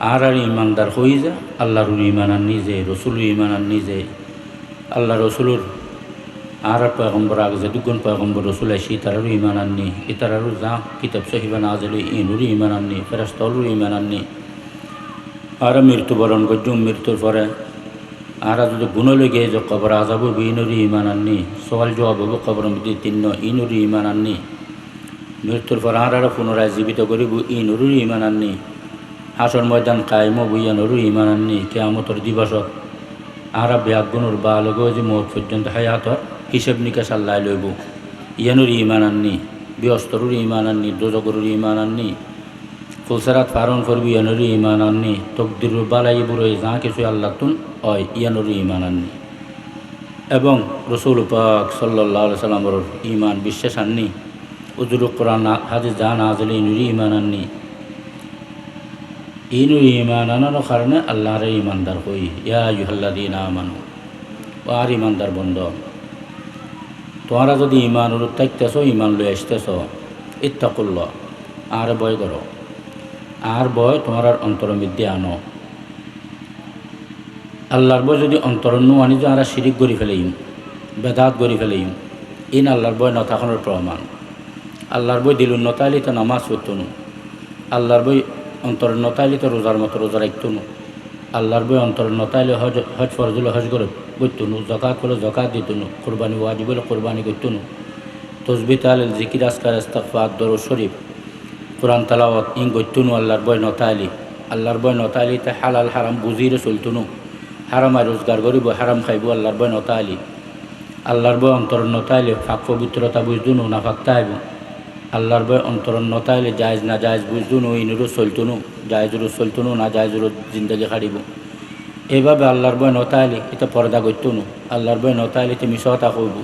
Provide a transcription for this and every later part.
আর ইমানদার হয়ে যা আল্লাহর ইমান আননি যে রসুল ইমান আননি যে আল্লাহ রসুলর আর পয়গম্বর আগে যে দুগুণ পয়গম্বর রসুল আসি তারারও ইমান আননি ইতারারও যা কিতাব সহিবা না দিলে ইনুরই ইমান আননি ফেরাস্তলরও ইমান আননি আর মৃত্যুবরণ করছুম মৃত্যুর পরে আর যদি গুণলে গিয়ে যে কবর আজাবো ইনুরই ইমান আননি সওয়াল জবাব হবো কবর মধ্যে তিন্ন ইনুরই ইমান আননি মৃত্যুর পর আর পুনরায় জীবিত করিব ইনুরই ইমান আননি হাসর ময়দান কায়েম বইয়ানোরও ইমান আননি কেয়ামতর দিবসত আর ব্যাগুণর বা লগেও যে মত পর্যন্ত হায়াতর হিসেব নিকাশ আল্লাহ লইব ইয়ানুর ইমান আননি ব্যস্তরুর ইমান আননি দোজগরুর ইমান আননি ফুলসারাত ফারণ করবি ইয়ানুর ইমান আননি তকদিরুর বালাই বুড়োই যা কিছু আল্লাহ তুন হয় ইয়ানুর ইমান আননি এবং রসুল পাক সাল্লাল্লাহু আলাইহি সাল্লামর ইমান বিশ্বাস আননি উজুর কোরআন হাদিস যা নাযিল ইনুরি ইমান আননি ইনুর ইমান আনানোর কারণে আল্লাহর ইমানদার হই ইয়া আইয়ুহাল্লাযীনা আমানু আর ইমানদার বন্ধ তোমরা যদি ইমান উত্তাইতেছ ইমান লই আসতেছ ইত্তাকুল্লাহ আর ভয় করো আর ভয় তোমার অন্তরের মধ্যে আনো আল্লাহর ভয় যদি অন্তর নু আনি যে আমরা শিরিক করি ফেলেইম বেদাত করি ফেলেইম ইন আল্লাহর ভয় নথাকনের প্রমাণ আল্লাহর বই দিলুন নতাইলে তো নামাজ পড়তুনু আল্লাহর বই অন্তর নতাইলে তো রোজার মতো রোজা রাখতুনু আল্লাহর বই অন্তর নতাইলে হজ ফরজ হলে হজ করে করতুনু জকাত হলে জকাত দিতুনু কোরবানি ওয়াজিব হলে কোরবানি করতুনু তসবিহ তাহলিল জিকির আসকার ইস্তিগফার দরুদ শরীফ কোরআন তেলাওয়াত ইন করতুনু আল্লাহর বই নতাইলে তে হালাল হারাম বুঝিয়ে চলতুনু হারামায় রোজগার করিব হারাম খাইব আল্লাহর বই নতাইলি আল্লাহর বই অন্তর নতাইলে ফাঁক পবিত্রতা বুঝতুনু না ফাঁক তাইব আল্লাহর বই অন্তর নতাইলে জায়েজ না জায়েজ বুঝতুনু ইনুরও চলতুনু জায়েজুরও চলতুনু না জায়েজুরও জিন্দগি হারিব এইভাবে আল্লাহর বই নতাইলে এটা পর্দা করতুনু আল্লাহর বই নতাইলে এটা মিছ কথা কইব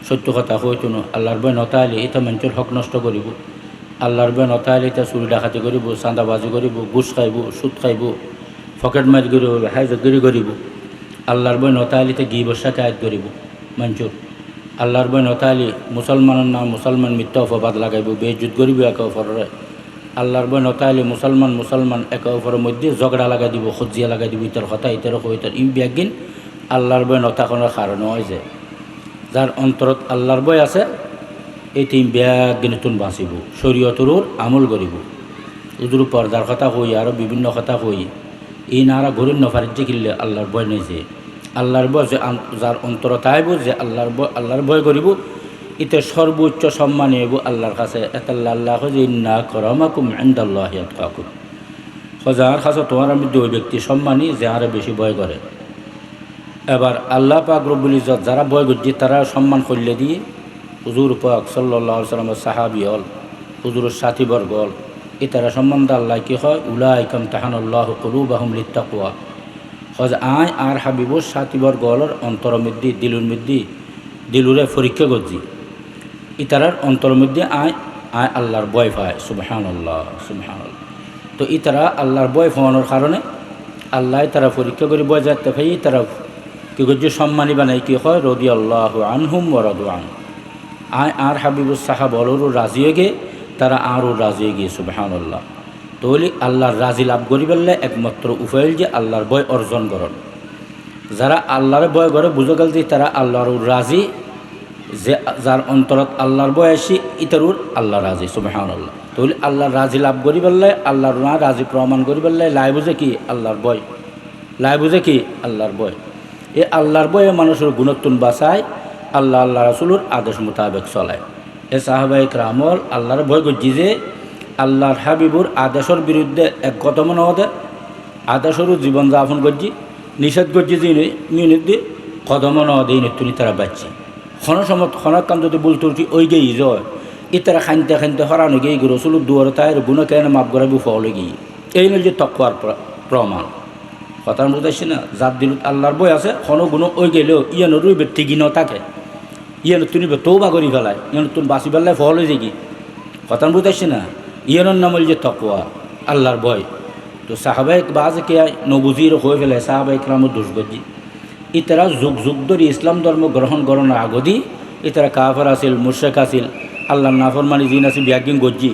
সত্য কথা কইতুনু আল্লাহর বই নতাইলে এটা মানুষের হক নষ্ট করিব আল্লাহর বই নতাইলে এটা চুরি ডাকাতি করিব চাঁদাবাজি করিব ঘুষ খাইব সুদ খাইব পকেট মারি করিব হাইজতগিরি করিব আল্লাহর বই নতাইলে এটা গিবত শাকায়াত করিব মানুষের আল্লাহর বই নতাইলে মুসলমানের নাম মুসলমান মিথ্যা অপবাদ লাগাইব বেইজ্জত করিব একে অপরের আল্লাহর বই নতাইলে মুসলমান একে অপরের মধ্যে ঝগড়া লাগাই দিব খজিয়া লাগাই দিব ইতার কথা ইতার কইতার ব্যাগিন আল্লাহর বই নথাকনের কারণে হয় যে যার অন্তরত আল্লাহর বই আছে এই তিন ব্যাগিন তুন বাঁচিব শরীয়তর আমল করিব উজুর পর্দার কথা কই আরও বিভিন্ন কথা কই এই নারা ঘুরির নফারিজ্জে কিনলে আল্লাহর বই নেই যে আল্লাহর ভয় যে যার অন্তর তাইব যে আল্লাহর ভয় করিব এতে সর্বোচ্চ সম্মানী হইব আল্লাহর কাছে আল্লাহ যে ইন্না করমাকুম ইনদাল্লাহি আতকাকুম যার কাছে তোমার মধ্যে ওই ব্যক্তি সম্মানী যে আরও বেশি ভয় করে এবার আল্লাহ পাক রব্বুল ইজ্জত যারা ভয় করছে তারা সম্মান করলে দিয়ে হুজুর পাক সাল্লাল্লাহু আলাইহি ওয়াসাল্লামের সাহাবী হল হুজুরের সাথীবর্গ হল এতারা সম্বন্ধে আল্লাহ কি হয় উলাইকা ইমতাহানাল্লাহু কুলুবাহুম লিত্তাকওয়া হজ আয় আর হাবিবুর সাথীবর্গ হলর অন্তর মধ্যে দিলুরে পরীক্ষা করছি ইতারার অন্তর মধ্যে আয় আল্লাহর ভয় পায় সুবহানাল্লাহ তো ইতারা আল্লাহর ভয় পাওয়ানোর কারণে আল্লাহ তারা পরীক্ষা করে বয় যাতে ভাই তারা কি করছে সম্মানী বানাই কি হয় রাদিয়াল্লাহু আনহুম ওয়া রাদু আন আয় আর হাবিবুর সাহাবাহলরও রাজি হয়ে গিয়ে তারা আরও রাজি হয়ে গিয়ে সুবহানাল্লাহ তাহলে আল্লাহর রাজি লাভ করি বললে একমাত্র উপায় যে আল্লাহর ভয় অর্জন করন যারা আল্লাহর ভয় করে বুঝে গেল যে তারা আল্লাহর রাজি যে যার অন্তরত আল্লাহর ভয় আসি ইতারুর আল্লাহ রাজি সুবহানাল্লাহ তাহলে আল্লাহর রাজি লাভ করি বললে আল্লাহর না রাজি প্রমাণ করি বললে লাই বুঝে কি আল্লাহর ভয় আল্লাহর ভয় এই আল্লাহর ভয়ে মানুষের গুণত্বন বাঁচায় আল্লাহ রাসূলের আদেশ মোতাবেক চলায় এ সাহাবায়ে কেরামল আল্লাহর ভয় করছি যে আল্লাহর হাবিবুর আদেশের বিরুদ্ধে এক কদম নদে আদেশেরও জীবনযাপন করছি নিষেধ করছি যে মিনিট কদম নদে তুমি তারা বাচ্চি ক্ষণকান যদি বলতে ওই গেই জয় ইতারা খানতে হরানো গিয়ে রসুলের দুয়ারে তাইর গুণ কেন মাপ করাবি ফলে গিয়ে এই নয় যে তকওয়ার প্রমাণ কথা বুঝাইছি না যার দিলত আল্লাহর বই আছে কোনো গুণ ওই গেলেও ইয়ানোর ঠিকই ন থাকে ইয়ানো তুমি তৌবা করি ফেলায় ইয়ানো তুমি বাঁচি ফেললে ফল হয়ে যাই কথা বুঝাইছি না ইয়ানোর নাম যে তকওয়া আল্লাহর ভয় তো সাহাবায়ে বাজ কে নবুজির হয়ে ফেলে সাহাবায়ে কেরামের দোষ গজি ইতারা যুগ ধরে ইসলাম ধর্ম গ্রহণ করানোর আগদি ইতারা কাফের আছিল মুশরিক আছিল আল্লাহর নাফরমানি জিন আছিল ব্যাগিং গজি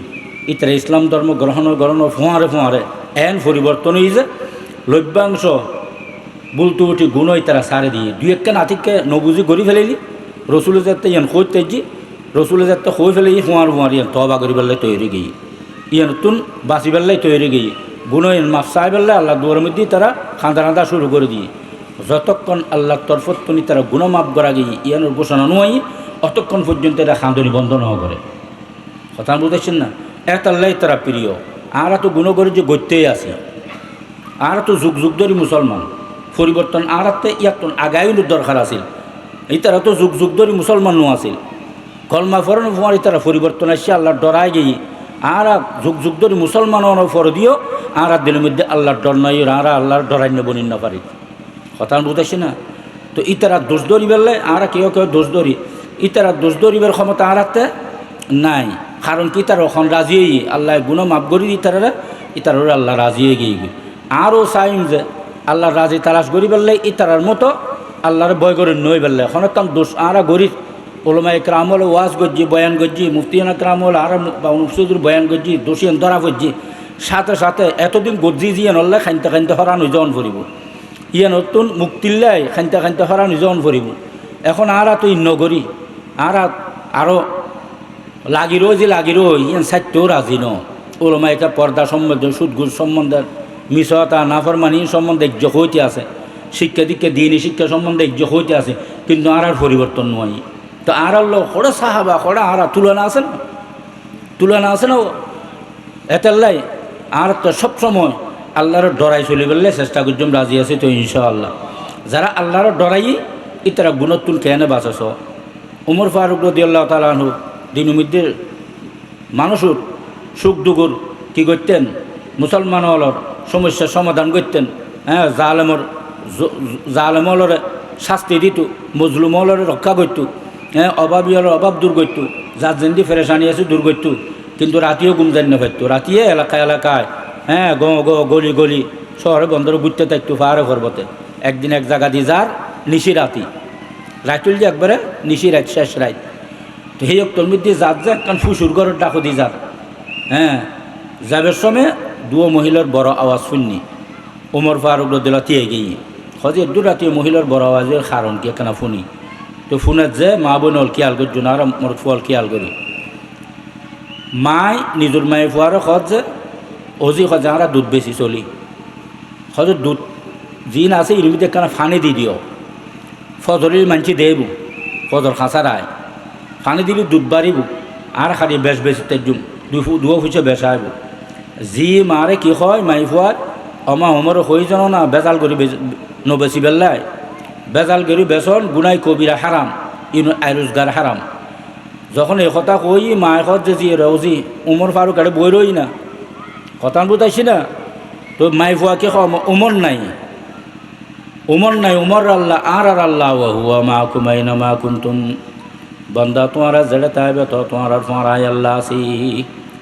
ইতারা ইসলাম ধর্ম গ্রহণ ফোঁয়ারে এন পরিবর্তন হয়েছে লভ্যাংশ বলতে উঠি গুণই তারা সারে দিয়ে দুই একটা নাতিককে নবুজি গড়ি ফেলেলি রসুলের যাতে ইয়ান খোঁজ তেজি রসুলের যাতে খোঁজ ফেলে ফুঁয়ার ফুঁয়ার ইয়ান তবা করি বেলায় তৈরি গিয়ে ইয়ান নতুন বাঁচি বেলায় তৈরি গিয়ে গুণই মাফ চাই বেলায় আল্লাহ দুয়ার মধ্যে তারা খাঁদা খাঁদা শুরু করে দিয়ে যতক্ষণ আল্লাহর তরফতনি তারা গুণ মাফ করা গিয়ে ইয়ানোর ঘোষণা নয় অতক্ষণ পর্যন্ত এরা খাঁদনি বন্ধ না করে কথা বুঝতেছেন না এত আল্লাহ তারা প্রিয় আর তো গুণ করে যে গত্যেই আছে আর তো যুগ যুগ ধরে মুসলমান পরিবর্তন আর ইয়াত আগাইও দরকার আছিল এই তারা তো যুগ যুগ ধরে মুসলমানও আছিল কলমা ফরন ফোয়ার তারা পরিবর্তন আসছে আল্লাহর ডরাই গিয়ে আর যুগ যুগ ধরে মুসলমান ফর দিও আর দিনের মধ্যে আল্লাহর ডর নাই আর আল্লাহর ডরাই নেব না পারি কথা বুঝতেছি না তো ইতারা দোষ ধরি বেললে আর কেউ কেউ দোষ ধরি ইতারা দোষ ধরিবার ক্ষমতা আর নাই কারণ কি তারা ওখান রাজি আল্লাহ গুণ মাফ করি ইতারা ইতার আল্লাহ রাজি গিয়ে আরও চাইম যে আল্লাহ রাজি তালাশ করি বেললে ইতারার মতো আল্লাহর বয় করে নই বেললে এখন তাম দোষ আর গরিব ওলমা একরাম হলে ওয়াজ গজ্জি বয়ান গজ্জি মুফতিয়ান একরাম হলে আর মুফসিদুর বয়ান গজ্জি দোষিয়ান ধরা গজ্জি সাথে সাথে এতদিন গজ্জি জিয়ান হলে খাইতে খাইতে হরান জন ফুরিব ইয়ে নতুন মুক্তিল্লাই খাইতে খাইতে হরান জন ফুরিব এখন আর তো নগরী আর আরও লাগিরো যে লাগিরো ইয়ান সাইতেও রাজি ন ওলমা একা পর্দা সম্বন্ধে সুদগুজ সম্বন্ধে মিশতা নাফরমানি সম্বন্ধে একযোগ হইতে আছে শিক্ষা দীক্ষা দিনী শিক্ষা সম্বন্ধে একযোগ হইতে আছে কিন্তু আর পরিবর্তন নয় তো আর লোক খোড়া সাহাবা খোড়া আর তুলনা আছে না এতাল্লাই আর তো সবসময় আল্লাহর ডরাই চলি বললে চেষ্টা করছম রাজি আছে তো ইনশাআল্লাহ যারা আল্লাহর ডরাই ইতারা গুণতুল কেনে বাঁচাছ উমর ফারুক রাদিয়াল্লাহু তাআলা আনহু দিনের মধ্যে মানুষের সুখ দুগুর কী করতেন মুসলমান হলর সমস্যার সমাধান করতেন হ্যাঁ জালেমলরে শাস্তি দিত মজলুম হলরে রক্ষা করত হ্যাঁ অভাবী হলের অভাব দূর করত যার যেমনি ফেরেশানি আছে দূর করত কিন্তু রাতিও ঘুম জানি না পারতো রাতিয়ে এলাকায় এলাকায় হ্যাঁ গলি গলি শহরে বন্দরে ঘুরতে থাকতো পাহাড়ে পর্বতে একদিন এক জায়গা দিয়ে যার নিশি রাতি রাতুল যে একবারে নিশি রাত শেষ রাত তো সেই অক্টর মধ্যে যার যে কারণ ফুসুর ঘরের ডাকো দি যার হ্যাঁ যাবের সময় দুও মহিলার বড় আওয়াজ শুননি ওমর ফারুক রাদিয়াল্লাহু তিয়ে গিয়ে হজে দু রাতে মহিলার বড় আওয়াজের কারণ কি কেনা শুনি তো ফোনের যে মা বোন হল খেয়াল করছো না আর মোর ফল খেয়াল করি মায় নিজের মায়ে ফুয়ারও খজ যে অজি খজে আমরা দুধ বেশি চলি হজর দুধ জিন আছে এর মধ্যে কেন ফানি দি দিও ফজরের মানছি দেব ফজর খাঁচা রায় ফানি দিলে দুধ বাড়িব আর খালি বেশ বেশি তেজুম দুয়ো ফুচে বেশ আইব জি মারে কি হয় মাই ফুয়ার অমা হমর হয়ে জানো না বেজাল করি নবেশি বেল্লায় বেজাল করি বেসন গুনাই কবিরা হারাম ইন আইরোজগার হারাম যখন এই কথা কই মায়ের খত যে রৌজি উমর ফারুক আরে বই রই না কথা বুঝাইছি না তো মাই ফুয়াকে উমর নাই উমর আল্লাহ আর আল্লাহ হুয়া মা কুমাইনা মা কুন্তুম বন্দা তোমারা জেড়ে তাইবে তো তোমার ফোঁড়াই আল্লাহ আসি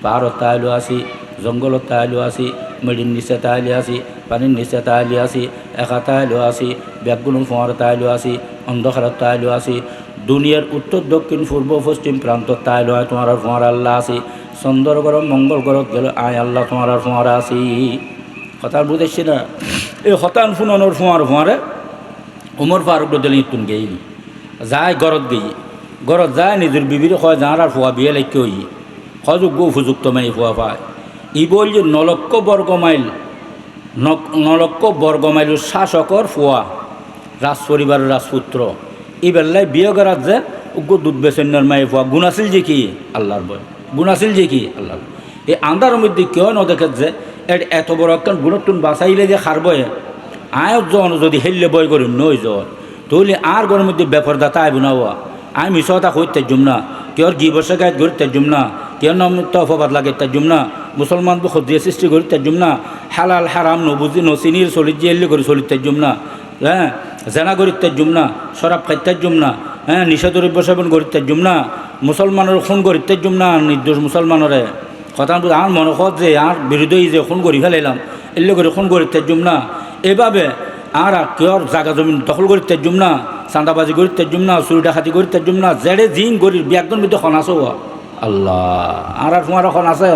পাহাড়ত তাইলো আসি জঙ্গলত তাইলো আসি মেডির নিচে তাইলে আসি পানির নিচে তাইলে আসি একা তাইলো আসি ব্যাগগুলো ফোঁড় তাইলো আসি অন্ধকারত তাইলো আসি দুনিয়ার উত্তর দক্ষিণ পূর্ব পশ্চিম প্রান্ত তাইলো আয় তোমার ফোঁড় আল্লাহ আসি চন্দ্র গরম মঙ্গল গরত গেল আয় আল্লাহ তোমার ফোঁড় আসি কথা বুঝেছি না এই হতান ফুনর ফোঁড়ে উমর ফারুক রাদিয়াল্লাহু ইতুন গেই যায় গরত গেই গরত যায় নিজের বিবির হয় যাঁর আর ফুয়া বিয়ে লেখকে হই হযোগ্য উপযুক্ত মাই ফুয়া পায় ই বল যে 9 লক্ষ বর্গ মাইল 9 লক্ষ বর্গ মাইলের শাসকর ফুয়া রাজ পরিবারের রাজপুত্র এই বেলায় বিয়ে করার যে উগ্র দুধ বেসন্যার মাই ফুয়া গুণাছিল যে কি আল্লাহর বয় গুণাছিল যে কি আল্লাহর এই আন্দার মধ্যে কেউ ন দেখে যে এত বড় একটা গুণটুন বাঁচাইলে যে খার বয়ে আয়ত জন যদি হেললে বয় করি নই জন তাহলে আর ঘরের মধ্যে বেপরদা তাই বোনাওয়া আমি মিশতা হইতে জুম না কেউর গি বসে গায়ে গড়িতে জুম না কেউ নমত অপবাদ লাগে তার জুম না মুসলমান খদ্রিয়া সৃষ্টি করিতে জুম না হালাল হারাম নবুজি নসিনির চলি জিয়াল্লি করে চলিতে জুম না হ্যাঁ জেনা করিতে জুম না শরাব খাইতে জুম না হ্যাঁ নিষেধদ্রব্য সেবন করিতে জুম না মুসলমানের খুন করিতে জুম না নির্দোষ মুসলমানরে কথা আর মনে কর যে আর বিরুদ্ধে যে খুন করি ফেলাইলাম এলে করে খুন করিতে জুম না এভাবে আর কেউর জায়গা জমিন দখল করিতে জুম না চাঁদাবাজি করিতে জুম না চুরি ডাকাতি করিতে জুম না জেড়ে জিন গরির ব্যাগজন মধ্যে খন আছে আল্লাহ আর তোমার এখন আছে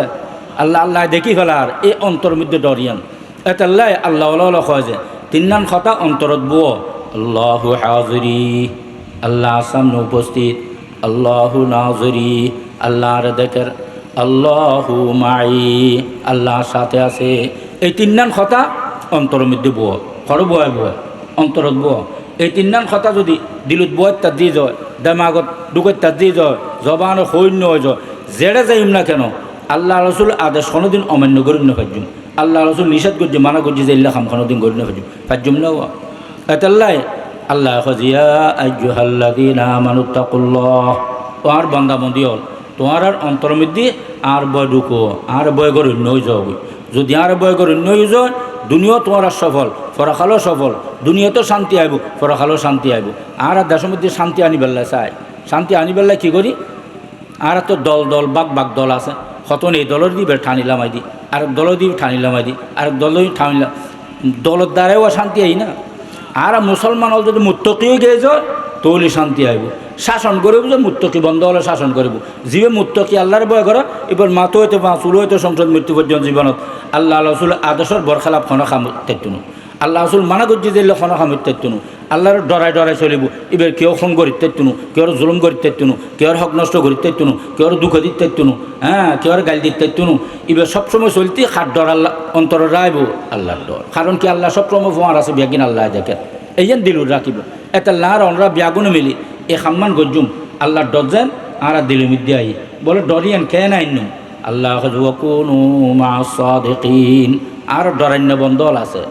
আল্লাহ আল্লাহ দেখি ফেলার এই অন্তর মধ্যে ডরিয়ান এতাল্লাই আল্লাহ কয় যে তিন্নান কথা অন্তরত বুয় আল্লাহু হাজিরি আল্লাহ সামনে উপস্থিত আল্লাহু নাজরি আল্লাহর দেখের আল্লাহু মাই আল্লাহ সাথে আছে এই তিন্নান কথা অন্তরের মধ্যে বুয় খড় বয় অন্তরত বুয় এই তিন্নান কথা যদি দিলত বয় তার দিয়ে যায় দেমাগত ডুকের তার দিয়ে যায় জবান সৈন্য হয়ে যায় জেড়ে যাইম না কেন আল্লাহ রসুল আদেশ কোনোদিন অমান্য করিম না ফাজুম আল্লাহ রসুল নিষেধ করছে মানা করছে যে ইল্লা খাম কোনোদিন করিম না ফাজুম না এতাল্লাই আল্লাহ খজিয়া আইয়ুহাল্লাযীনা আমানুত্তাকুল্লাহ ও আর বান্দাবন্দি হল তোমার আর অন্তর মধ্যে আর বয় ঢুকো আর বয় করে নই যাও যদি আর বয় করে নই যায় দুনিয়াও তোমার সফল ফরাখালো সফল দুনিয়াতে শান্তি আইব ফরাখালো শান্তি আইব আর দেশের মধ্যে শান্তি আনিবেল্লা চাই শান্তি আনিবেল্লা কী করি আর তো দল বাক দল আছে হতন এই দলের দিবে ঠানিলামাই দি আরেক দলের দিবে ঠানিলামাই দি আরেক দলের ঠানিলাম দলের দ্বারাও শান্তি আই না আর মুসলমান হল যদি মুত্তকিও গিয়ে যায় তৈলি শান্তি আইব শাসন করব যে মুত্তকি বন্ধ হলে শাসন করব জীবে মুত্তকি আল্লাহর ভয় করে এবার মাতো হইতে চুলো হইতে সংসদ মৃত্যু পর্যন্ত জীবনত আল্লাহ রসুল আদর্শর বরখালাপ খনা খাম তেতুনু আল্লাহ রসুল মানা করছি দিলে খনা খাম তেতুনু আল্লাহর ডরাই চলিব এবার কেউ খুন করি তেতুনু কেউ জুলুম করি তেতুনু কেউ হক নষ্ট করি তেতুনু কেউ দুঃখ দিতে তেতুনু হ্যাঁ কেউ গাল দিতে তেতুনু এবার সবসময় চলতি খাট ডর আল্লাহ অন্তর রাইব আল্লাহর ডর কারণ কি আল্লাহ সবসময় ফোয়ার আছে বেগিন আল্লাহ দেখে এই যেন দিলুর রাখিব এটা লার অনরা বিয়াগুনে মিলি এ খাম্মান গজ্জুম আল্লাহর ডর যেন আর দিলুর মধ্যে আই বলে ডরিয়ান কে নাই নু আল্লাহ কোনো মাসাদিকিন আর ডরান্য বন্দল আছে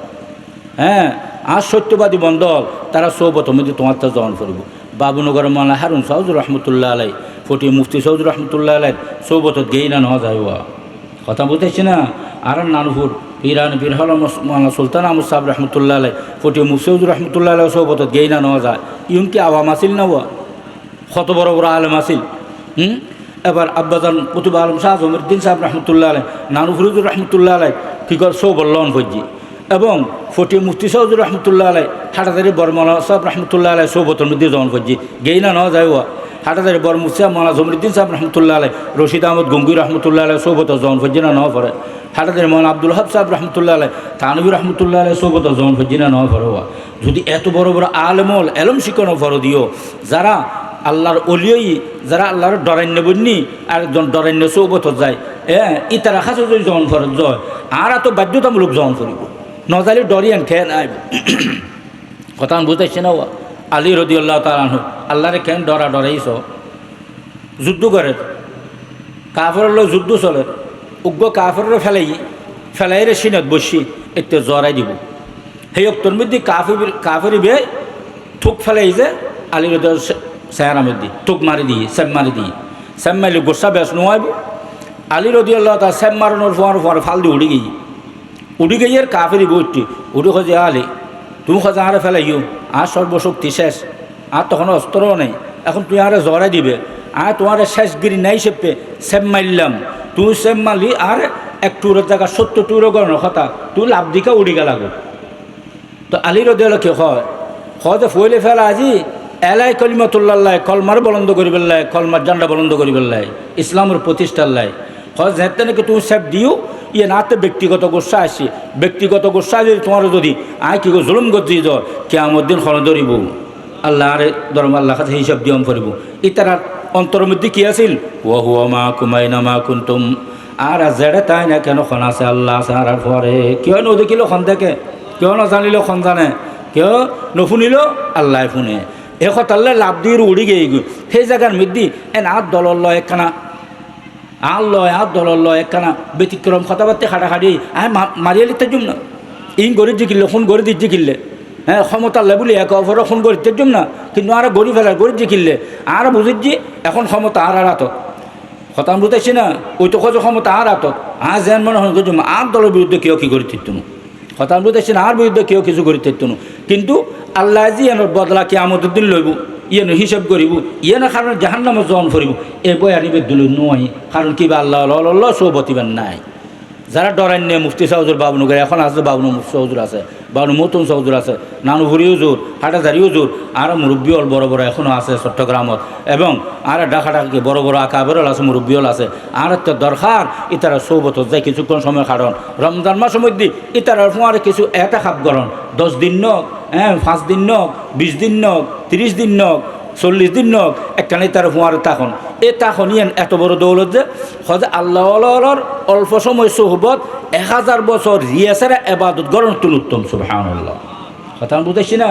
হ্যাঁ আর সত্যবাদী বন্দল তারা সৌবত মধ্যে তোমার তো জন করব বাবুনগর মালা হারুন সৌদুর রহমতুল্লাহ আলাই ফটি মুফতি সৌদুর রহমতুল্লাহ আলাই সৌবত গেই না নেওয়া যায় কথা বলতেছি না আর নানুপুর পিরান পীর হল মালা সুলতান আহমদ সাহেব রহমতুল্লাহ আলাই ফটি মুফতি সৌদুর রহমতুল্লাহ আলাই সৌবত গেই না নেওয়া যায় ইউন কি আওয়াম আসিল না কত বড় বড় আলম আসিল এবার আব্বাজান কুতুব আলম শাহ জমিরুদ্দিন সাহেব রহমতুল্লাহ আলাই নানুফুরুজুর রহমতুল্লাহ আলাই কি কর সৌবল্লন ফজি এবং ফটি মুফতি সৌদুর রহমতুল্লাহ আলাই হাটাদারি বরমলা সাহেব রহমতুল্লাহ আলাই সৌবতর মধ্যে জন ফজি গেই না নেওয়া যায় হাটাদারি বর মুফতি মৌলানা জমিরুদ্দিন সাহেব রহমতুল্লাহ আলাই রশিদ আহমদ গঙ্গুই রহমতুল্লাহ আলাই সৌবত জন ফজি না নেওয়া পড়ে হাটাদারি মৌলানা আব্দুল হাব সাহেব রহমতুল্লাহ আলাই তানবী রহমতুল্লাহ আলাই সৌবত জন ফজি না নেওয়া পড়ে যদি এত বড় বড় আলমল এলম শিখানো ফর দিও যারা আল্লাহর অলিয়ই যারা আল্লাহর ডরান্য বন্যি আর একজন ডরান্য সৌবত যায় ইতারা খাসে যদি জন ফরত যায় আর এত বাধ্যতামূলক জন করিব নজালি ডরিয়ান খেয়ে নাই কথা বুঝাইছে না আলী রদি আল্লাহ তালাহ আল্লাহরে কেন ডরাইছ যুদ্ধ করে কাফের লোক যুদ্ধ চলে উগ্র কাফের ফেলাইরে সিনত বসি এতে জরাই দিব সেই অক্তর মধ্যে কাফের বে থুক ফেলাই যে আলী রদি চেহারা মধ্যে থুক মারি সেম মারি গোসা বেশ নোয়াইব আলী রদি আল্লাহ তা সেম মারানোর ফোয়ার ফাল দিয়ে উড়ি গিয়ে আর কাফেরি বইটি উড়ি খোঁজে আলি তুমি খোঁজে আরে ফেলাইও আর সর্বশক্তি শেষ আর তখন অস্ত্রও নেই এখন তুই আরে জড়াই দিবে আর তোমার শেষগিরি নাই সেপে সেম মারলাম তুই সেম মারলি আর এক টুরের জায়গা 70 টুরো গণর কথা তুই লাভ দিকা উড়ি গেল তো আলির দেওয়াল কে হয় যে ফইলে ফেলা আজি এলাই কলিমাতুল্লাহ কলমার বলন্দ করি পেলাই কলমার জান্ডা বলন্দ করি পেলাই ইসলামের প্রতিষ্ঠার লাই হয় যেতে নাকি তুমি সেপ দিও ইয়ে নাতে ব্যক্তিগত গোসা আসি ব্যক্তিগত গোসা যদি তোমার যদি আয় কি জুলুম করছি য কেয়ামত দিন খন ধরিব আল্লাহ আরে ধর্ম আল্লাহ কাছে হিসাব দিয়ম করিব ইতার অন্তরের মধ্যে কি আছিল ও হুয়া মা কুমাইনা মা কুন্তুম আর জেড়ে তাই না কেন খন আছে আল্লাহ আছে আর পরে কেউ নদেখিল খন দেখে কেউ নাজানিল খন জানে কেউ নশুনিল আল্লাহ শুনে এ কথাল্লে লাভ দিয়ে উড়ি গিয়ে সেই জায়গার মধ্যে এন আর দলর লয় একখানা আর লয় আর দলর লয় একখানা ব্যতিক্রম কথাবার্তা খাটাখাটি আয় মারিয়ে লিখতে জুম না ইন গরিব জিকিলে খুন গরিব দিক জিকিলে হ্যাঁ ক্ষমতাল্লে বলি এক অপরে খুন গরিব জুম না কিন্তু আর গরিব ফেলার গরিব জিকিলে আর বুঝিছি এখন ক্ষমতা আর হাতত হতাম বুঝাইছি না ওই তো খোঁজো ক্ষমতা আর হাতত আর যেন মনে হয় আর দলের বিরুদ্ধে কেউ কি করে তিরতুন হতাম বুঝাইছি না আর বিরুদ্ধে কেউ কিছু করে তিরতুন কিন্তু আল্লাহ জি এর বদলা কে আমাদের দিন লইব ইয়ে হিসাব করিব ইয়ে না কারণ জাহান্নামে জন করিব এ বই আনিবে দিল নয় কারণ কিবা আল্লাহ সৌবতিবেন নাই যারা ডরাইন নিয়ে মুফতি সাহুজুর বাবনু করে এখন আছে বাবনু মুফতি সাহুজুর আছে বাবনু মতুন সাহুজুর আছে নানু ভুরি হুজুর হাটাজারি হুজুর আর মুরব্বী হল বড় বড় এখনও আছে চট্টগ্রামত এবং আর ডাকাডাকি বড় বড় আকাবেরল আছে মুরব্বী হল আছে আর একটা দরকার ইতারা সৌবত যায় কিছুক্ষণ সময় কারণ রমজান মাসের মধ্যে ইতারার ফোঁয়ারে কিছু এটা খাপ গরণ 10 দিন নক 5 দিন নক 20 দিন নক 30 দিন নক 40 দিন নক একখানে তার ফোঁয়ারে তখন তখন ইয়েন এত বড় দৌলত যে হজে আল্লাহর অল্প সময় সোহবত 1000 বছর রিয়াসারা এবাদত গরণ তুল উত্তম সুবহানাল্লাহ কথা বুঝেছি না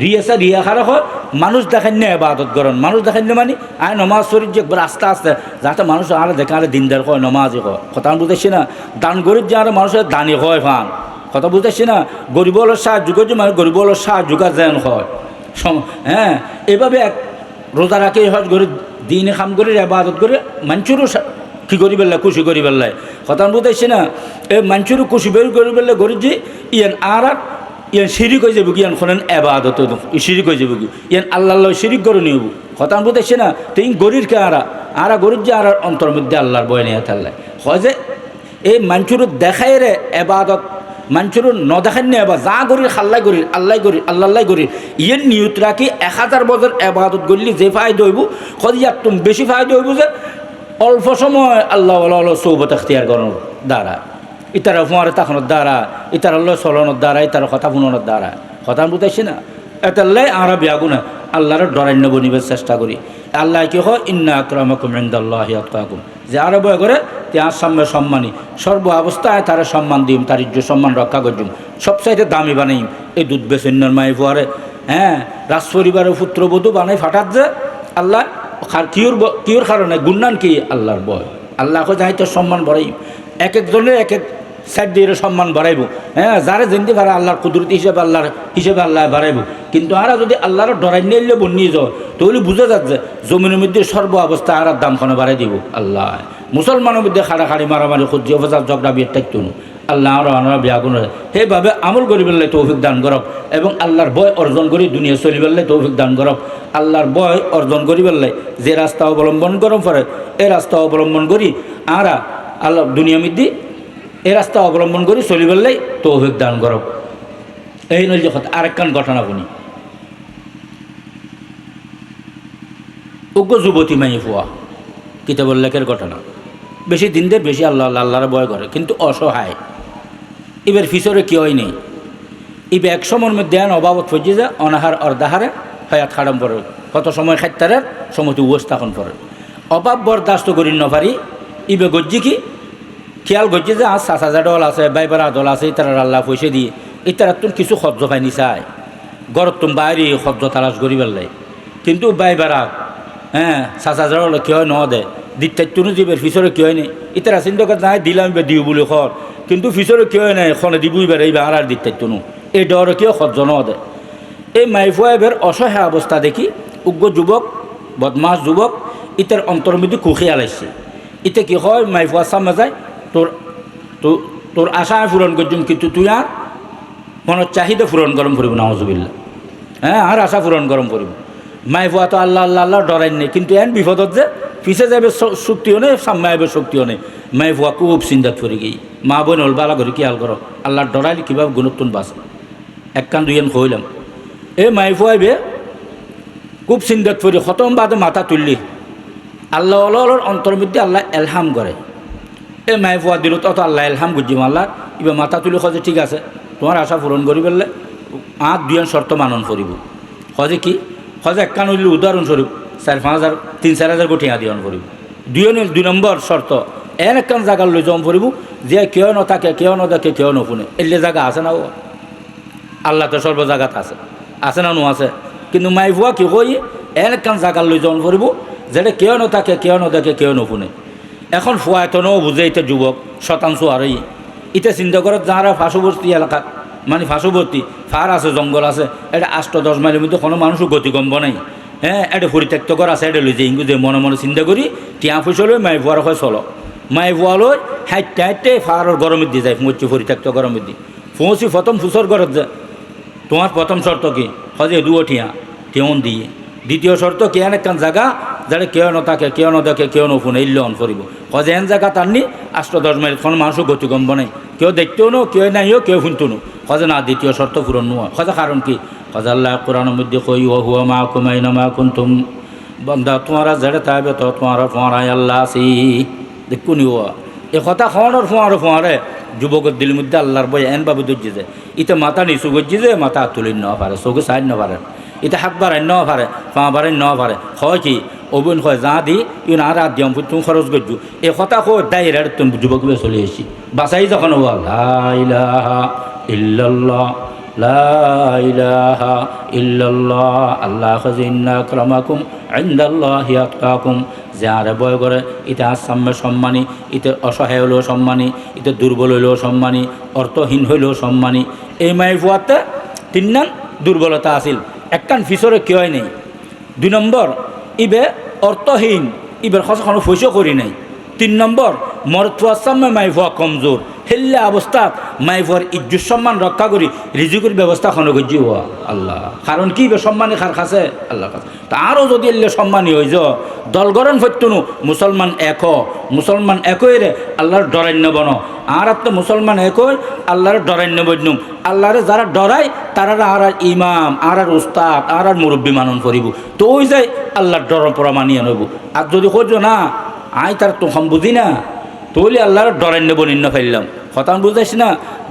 রিয়া খারা হয় মানুষ দেখেন না এবাদত গরণ মানুষ দেখেন না মানে আয় নমাজ শরীর যে একবার আস্তে আস্তে যাতে মানুষ আর দেখে আরে দিনদার হয় নমাজই হয় কথা বুঝেছি না দান গরিব যে আর মানুষের দানি হয় ফান কথা বুঝতেছি না গরিব হলো সাহায্য করছে মানে গরিব হলো সাহায্য যেন হয় এভাবে এক রোজা রাখে হজ করে দিনে খাম করে আবাদত করে মানুষেরও কী করি পেলাই খুশি করি পেলাই কথা বুঝতেছি না এই মানুষেরও খুশি বের করি পেলে গরিব যে ইয়ান আর ইয়ান শিরিক হয়ে যাবো কি ইয়ান খোলেন আবাদত শিরিক হয়ে যাবো কি ইয়ান আল্লাহ শিরিক করে নিব কথা বুঝতেছি না তো ইন গরিবকে আর গরিব যে আর অন্তর মধ্যে আল্লাহর বয় নিয়ে থাকলে হয় যে এই মানুষেরও দেখায় রে আবাদত মানুষের নদেখান নিয়ে এবার যা করি খাল্লাই করি আল্লাহ করি ইয়ের নিয়ত রাখি 1000 বছর আবাদত করলে যে ফায়দা হইব কদিয়ার তুমি বেশি ফায়দা হইব যে অল্প সময় আল্লাহ সৌবত এখতিয়ার করার দ্বারা ইতারা ফোঁয়ারে তাকানোর দ্বারা ইতারা চলনের দ্বারা ইতারা কথা শুনানোর দ্বারা কথা বুঝাইছি না এটাল্লাই আমরা বিয়াগু না আল্লাহর ডরান্য বনিবার চেষ্টা করি আল্লাহ কি হয় ইন্না আকরামাকুম ইনদাল্লাহি আতকাকুম যে আরো বয় করে তার সামনে সম্মানী সর্ব অবস্থায় তারা সম্মান দিম তার ইজ্জত সম্মান রক্ষা করছুম সবচাইতে দামি বানাইম এই দুধ বেসন্যর মাই ফুয়ারে রাজ পরিবারের পুত্রবধূ বানাই ফাটাত যে আল্লাহ কিওর কারণে গুণান কি আল্লাহর বয় আল্লাহকে যাই তোর সম্মান বাড়াইম এক একজনের এক এক সাইড দিয়ে সম্মান বাড়াইব যারা যেতে পারে আল্লাহর কুদরতি হিসেবে আল্লাহ বাড়াইব কিন্তু আর যদি আল্লাহর ডরাই নিলে বনিয়ে যাও তাহলে বুঝা যাচ্ছে জমিনের মধ্যে সর্ব অবস্থা আর দামখানে বাড়াই দিব আল্লাহ মুসলমানের মধ্যে খাড়াখাড়ি মারামারি খুঁজি অবস্থা ঝগড়া বিয়ে থাকতো আল্লাহ আমরা বিয়াগুন সেইভাবে আমল করি পেলাই তৌফিক দান করক এবং আল্লাহর ভয় অর্জন করি দুনিয়া চলি পেলাই তৌফিক দান করক আল্লাহর ভয় অর্জন করি পেলাই যে রাস্তা অবলম্বন করম পরে এই রাস্তা অবলম্বন করি আর আল্লাহ দুনিয়া মধ্যে এই রাস্তা অবলম্বন করি চলি পেলাই তৌফিক দান করক এই নয় যে কথা আরেকখান ঘটনা শুনি উগ্র যুবতী মাই ফুয়া কিতাবুল লেখের ঘটনা বেশি দিনদের বেশি আল্লাহর ভয় করে কিন্তু অসহায় এবার ফিসরে কি হয় নেই এবার এক সময়ের মধ্যে অভাবত ফজি যায় অনাহার অর্ধাহারে হায়াত খাড়ম পড়ে কত সময় খাইতারের সময়টি উপস্থাপন করে অভাব বরদাস্ত করি নপারি ইবে গজ্জি কি খেয়াল গজ্জি যে আজ 7000 দল আছে বাইবারা দল আছে ইতারা আল্লাহ পয়সা দিয়ে ইতারা তুমি কিছু খরচ পাইনি চায় গরত তুমি বাইরে খরচ তালাশ করি পেলাই কিন্তু বাইবারা 7000 দল কি হয় ন দে দিত্যাত্তনু যাবের ফিসরে কি হয় নেই ইতারা চিন্তা করে নাই দিলাম এবার দিও বলে খর কিন্তু ফিসরে কি হয় নাই এখনে দিবই বেড়ে এইবার আর দিত্যাত্তনু এই ডর কেউ খরচ ন দে এই মাইফুয়া এবার অসহায় অবস্থা দেখি উগ্র যুবক বদমাস যুবক ইতার অন্তর্মধ্যে কুখিয়াল আসছে ইতে কি হয় মাইফুয়া সামনে যায় তোর আশা পূরণ করছুম কিন্তু তুই আর মনের চাহিদা পূরণ গরম করিব নাউজুবিল্লাহ আর আশা পূরণ গরম করিব মাইফুয়া তো আল্লাহ ডরাই নেই কিন্তু এন বিপদত যে পিছে যাবে শক্তিও নেই সামনে আইবে শক্তিও নেই মাইফুয়া খুব চিন্তাত পড়ে গেই মা বোন হল বালা করে খেয়াল করো আল্লাহর ডরাইলে কীভাবে গুণত্বন বাঁচে এক কান দুই কইলাম এই মাইফুয়া আইবে খুব চিন্তাত পড়ি খতম বাদে মাথা তুললি আল্লাহর অন্তর মধ্যে আল্লাহ এলহাম করে এই মাইফুয়া দিল তত আল্লাহ এলহাম গুজিম আল্লাহ এবার মাথা তুলি খোঁজে ঠিক আছে তোমার আশা পূরণ করি পেলে আর দুইজন শর্ত মানন করিব খোঁজে কি খোঁজে এক কান হইলে উদাহরণস্বরূপ 4-5,000 3-4,000 কোটি আদিয়ন করিব দুই নম্বর শর্ত এন একখান জায়গার লৈ যাম ফুরিব যে কেউ নথাকে কেউ নদেখে কেউ নশুনে এলে জায়গা আছে না ও আল্লাহ তো সর্ব জায়গাত আছে না নো আছে কিন্তু মাইফুয়া কি কই এন একখান জায়গার লৈ যাম ফুরিব যেটা কেউ নথাকে কেউ নদেখে কেউ নশুনে এখন ফুয়ায়তনও বুঝে এটা যুবক শতাংশ আরই এটা চিন্তা করত যারা পার্শ্ববর্তী এলাকাত মানে পার্শ্ববর্তী ফার আছে জঙ্গল আছে এটা 8-10 মাইলের মধ্যে কোনো মানুষও গতিকম্ব নাই এটা পরিত্যক্ত করা আছে এটা লই যে ইংগুজে মনে মনে চিন্তা করি টিয়া পয়সা লই মাই ফুয়ার হয় চলো মাই ফুয়া লই হাইটে ফারের গরমের দিয়ে যায় পৌঁছি পরিত্যক্ত গরমের দিয়ে পৌঁছি প্রথম ফুসর ঘরত যায় তোমার প্রথম শর্ত কি হজে দুও টিয়া টিয়ন দিয়ে দ্বিতীয় শর্ত কি একখান জায়গা যারা কেউ নথাকে কেউ নদেখে কেউ নফুনে ইল্লে অন করিব কজে এন জায়গা টাননি 8-10 মাইল কোনো মানুষও গতিগম্ব নাই কেউ দেখতেও নো কেউ নাইও কেউ শুনতো নো কজে না দ্বিতীয় শর্ত পূরণ নোয়া কজে কারণ কি কজে আল্লাহ কোরআনের মধ্যে কই ও হুয়া মা কুমাইনা মা কুনতুম বন্ধা তোমারা যেটা তাইবে তো তোমারা আল্লাহ আছি দেখুনি হুয়া এ কথা ফোঁয়ারে যুবকের দিল মধ্যে আল্লাহর বই এন বাবু ধরছে যে ইতে মাথা নিচু করছে যে মাথা তুলি নেওয়া পারে চোখে সাইড নেওয়া পারে ইতে হাত বাড়াই নেওয়া পারে পা বাড়াই নেওয়া পারে হয় কি অবুন হয় যা দি ইন আর দিয়াম তুমি খরচ করছু এ কথা কো দায়ের তুমি যুবক চলে এসি বাসাই যখন লা ইলাহা ইল্লাল্লাহ লা ইলাহা ইল্লাল্লাহ আল্লাহ ইন্না আক্রামাকুম ইনদাল্লাহি আতকাকুম যারে ভয় করে ইতে আসাম্যে সম্মানী ইতে অসহায় হলেও সম্মানী ইতে দুর্বল হইলেও সম্মানী অর্থহীন হইলেও সম্মানী এই মায়ের ফুয়াতে 3 নাম দুর্বলতা আসিল একখান ফিসরে কেউ নেই 2 নম্বর ইবে অর্থহীন ইবের কোনো পয়সা করি নাই 3 নম্বর মরতুয়াসাম্যে মাই ফুয়া কমজোর হেল্লা অবস্থাত মাই ফুয়ার ইজ্জত সম্মান রক্ষা করি রিজিকের ব্যবস্থা কোনো গজ্জি হওয়া আল্লাহ কারণ কি বে সম্মানী খার খাসে আল্লাহ কাছে তারও যদি এলে সম্মানী হয়ে যা দলগরণ ফত্যনু মুসলমান একই রে আল্লাহর ডরান্য বন আর তো মুসলমান একই আল্লাহর ডরান্য বন্যুম আল্লাহরে যারা ডরায় তারা আর ইমাম আর উস্তাদ আর মুরব্বী মানন করিব তো ওই যায় আল্লাহর ডর পরা মানিয়ে নইব আর যদি খোঁজ না আই তার তো হম বুঝি না তাহলে আল্লাহর ডরান্য বনিন্য ফেললাম কথা বুঝাইস না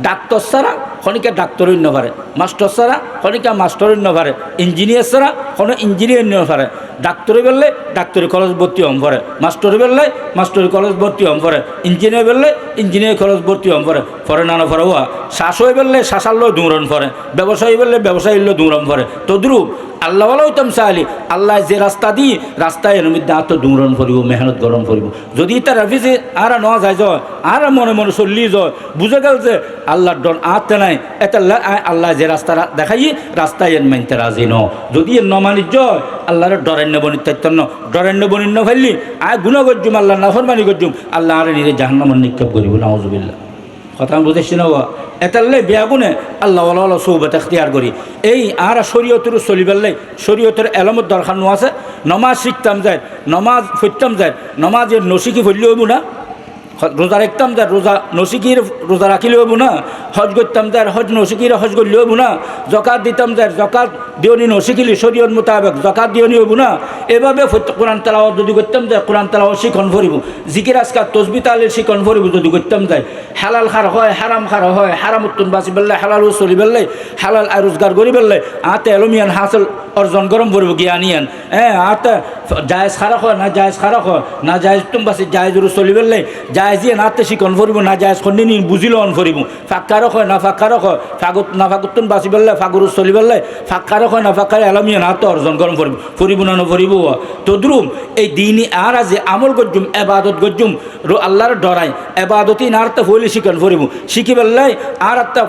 ডাক্তার ছাড়া খনিকা ডাক্তার অন্য পারে মাস্টার ছাড়া খনিকা মাস্টার অন্য পারে ইঞ্জিনিয়ার ছাড়া কোনো ইঞ্জিনিয়ার অন্য পারে ডাক্তারে বেললে ডাক্তারি কলেজ ভর্তি হম পড়ে মাস্টারে বেললে মাস্টারি কলেজ ভর্তি হম পড়ে ইঞ্জিনিয়ার বেললে ইঞ্জিনিয়ার কলেজ ভর্তি হম পড়ে নানা পড়ে হওয়া শ্বাস হয়ে বেললে শ্বাসাল্লো দৌড়ন পড়ে ব্যবসায়ী বেললে ব্যবসায়ী দৌড়ন পড়ে তদ্রুপ আল্লাহ হইতাম চাইলি আল্লাহ যে রাস্তা দিই রাস্তায় এর মধ্যে আত্ম দৌড়ন করিব মেহনত গরম করিব যদি তার রাফিসে আর নেওয়া যায় যায় আর মনে মনে চললি যায় বুঝে গেল যে আল্লাহর ডর আতে নাই এটা আল্লাহ যে রাস্তা দেখাই রাস্তায় এর মানতে রাজি ন যদি এর নমানির জয় আল্লাহর ডরান্য বনিত্যান্ন ডরান্য বনিন্য ফেললি আয় গুণ গজ্জুম আল্লাহ নাফরমানি গজ্জুম আল্লাহ আর নিজে জাহান্নামে নিক্ষেপ করিব নাউজুবিল্লাহ কথা আমি বুঝেছি না এটালে বিয়াগুনে আল্লাহ আল্লাহ সৌবত এখতিয়ার করি এই আর শরীয়তের চলিবেলাই শরীয়তের এলমত দরকার নো আছে নমাজ শিখতাম যায় নমাজ ফইতাম যায় নমাজের নসিকি ফইলে হইব না রোজা রাখতাম যার রোজা নসিকির রোজা রাখিলে হইব না হজ করতাম যার হজ নসিকির হজ করলে হইব না জকাত দিতাম যার জকাত দিওনি নসিকিলি শরীয়ত মোতাবেক জকাত দিওনি হইব না এভাবে কোরআন তেলাওয়াত যদি করতাম যায় কোরআন তেলাওয়াত শিখন ফরিব জিকির আজকার তসবি তালের শিখন ফরিব যদি করতাম যায় হালাল খার হয় হারাম খার হয় হারাম উত্তম বাঁচি বেললে হালাল চলি বেললে হালাল আর রোজগার করি বেললে আতে এলমিয়ান হাসল অর্জন গরম করব জ্ঞানিয়ান আতে জায়েজ খারাপ হয় না জায়েজ খারাপ হয় না জায়েজ তুম বাসি জায়েজ চলি বেললে জায়েজিয়ে নাতে শিকন ফরিব না জায়েজ খন্ডি নি বুঝিল অন ফরিব ফাক্কারক হয় না ফাক্কারক হয় ফাগুত না ফাগুতুন বাসি বেললে ফাগুরু চলি বেললে ফাক্কারক হয় না ফাক্কার এলমিয়ান হাতে অর্জন গরম ফরিব ফরিব না নফরিব তদ্রুম এই দিনই আর আজে আমল গজ্জুম এবাদত গজ্জুম আল্লাহর ডরাই এবাদতই নারতে হইলে শিকন ফরিব শিখি বেললে আর একটা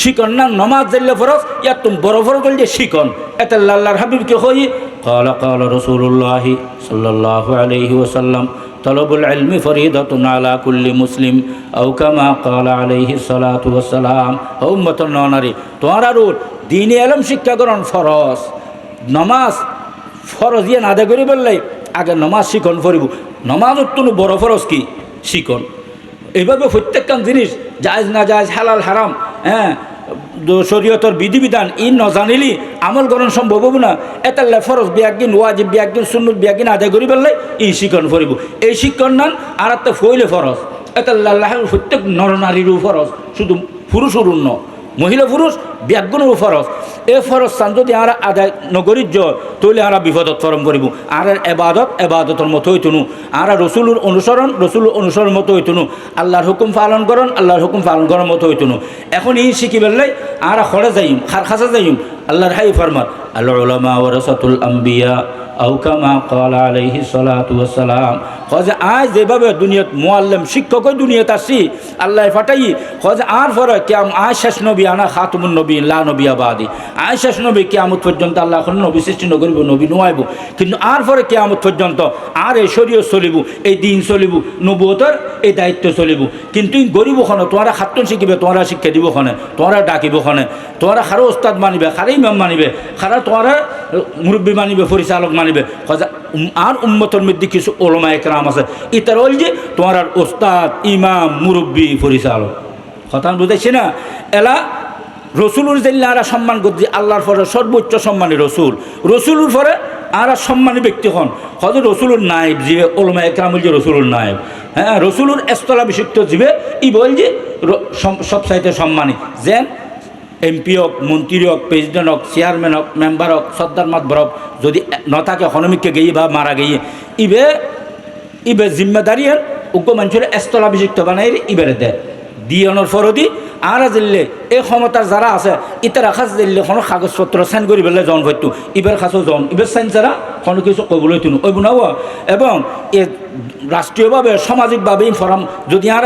শিকন না নমাজ দিলে ফরজ ইয়া তুমি বড় ফরজ বললে শিকন এটা আল্লাহর হাবিবকে হই قال رسول الله صلى الله عليه وسلم طلب العلم فريضة على كل مسلم أو كما قال عليه الصلاة والسلام أمة النوناري তোমার দ্বীনি ইলম শিক্ষা গ্রহণ ফরজ নমাজ ফরজ ইয়ে আদায় করি বললে আগে নমাজ শিকন ফরিব নমাজের তো বড় ফরজ কি শিকন এইভাবে প্রত্যেকটা জিনিস জায়েজ না জায়েজ হালাল হারাম শরীয়তের বিধিবিধান ই নজানিলি আমল গ্রহণ সম্ভব হব না এতাল্লা ফরজ বিয়াকদিন ওয়াজিব বিয়াকদিন সুন্নত বিয়াকদিন আদায় করি বললে ই শিক্ষণ ফরিব এই শিক্ষণ নান আর একটা ফইলে ফরজ এতাল্লাহ প্রত্যেক নরনারীরও ফরজ শুধু পুরুষের ন মহিলা পুরুষ ব্যাগুণেরও ফরজ এ ফরজ চান যদি আর আদায় নগরীর জয় তৈলে আর বিপদত ফরম করিব আর এবাদতের মতো হইতনু আর রসুলের অনুসরণ মতো হইতনু আল্লাহর হুকুম পালন করন আল্লাহর হুকুম পালন করার মতো হইতনু এখন এই শিখি বেললে আর খরে যাইম খার খাসা যাইম আল্লাহর হাই ফরমাত আল্লাহ উলামা ওয়ারাসাতুল আম্বিয়া আও কামা ক্বালা আলাইহিস সালাতু ওয়াস সালাম খোঁজে আজ যেভাবে দুনিয়াত মুআল্লিম শিক্ষকই দুনিয়াত আসি আল্লাহ ফাটাই খোঁজে আর ফরে কিয়াম আজ শেষ নবী আনা খাতুমুন নবী লা নবী আবাদি আজ শেষ নবী কিয়ামত পর্যন্ত আল্লাহ কোন নবী সৃষ্টি নগরিব নবী নোয়াইব কিন্তু আর ফরে কিয়ামত পর্যন্ত আর এই শরীয়ত চলিব এই দিন চলিব নবুয়তের এই দায়িত্ব চলিব কিন্তু গরিব খনে তোমরা খাতুন শিখিবে তোমরা শিক্ষা দিব খনে তোমরা ডাকিব খনে তোমরা খারো ওস্তাদ মানিবে খারে ইমাম মানিবে খারা তোরা মুরব্বী মানিবে পরিচালক মানিবে আর উম্মতর মধ্যে কিছু ওলামা একরাম আছে ইতার ওই যে তোমার আর ওস্তাদ ইমাম মুরব্বী পরিচালক কথা বুঝাইছি না এলা রসুলুর জেল্লা আরা সম্মান করছি আল্লাহর পরে সর্বোচ্চ সম্মানী রসুলুর পরে আরা সম্মানী ব্যক্তি হন হয়তো রসুলুর নায়েব জিবে ওলামা একরাম যে রসুলুর নায়েব হ্যাঁ রসুলুর স্থলাভিষিক্ত জিবে ই বল যে সব সাইতে সম্মানী যেন এমপি হোক মন্ত্রী হোক প্রেসিডেন্ট হোক চেয়ারম্যান হোক মেম্বার হোক সর্দার মাতবর হোক যদি ন থাকে হনমিককে গিয়ে বা মারা গিয়ে ইবে জিম্মেদারি আর উগ্র মানুষের স্থলাভিষিক্ত বানাই ইবেরে দেয় দিয়নের ফরদি আর জিল্লে এই ক্ষমতার যারা আছে ইতারা খাস দিল্লে কোনো কাগজপত্র সাইন করি পেলে জন হইতো ইবের খাসও জন ইবের সাইন ছাড়া কোনো কিছু কবল হইতো ওই বুনাব এবং এ রাষ্ট্রীয়ভাবে সামাজিকভাবে ফরাম যদি আর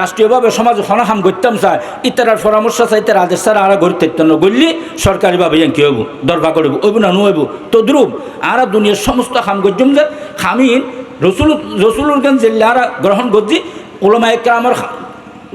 রাষ্ট্রীয়ভাবে সমাজ হনাহাম করতাম চায় ইতারার পরামর্শ চাইতে আদেশ ছাড়া আর গড়তে গড়লি সরকারিভাবে কি হইব দরবার করব ওই বুনা নুহইব তদ্রুপ আর দুনিয়ার সমস্ত খাম গজ্জুম যে খামিন রসুলুর গান জেল্লে আর গ্রহণ করছি ওলামা একরামের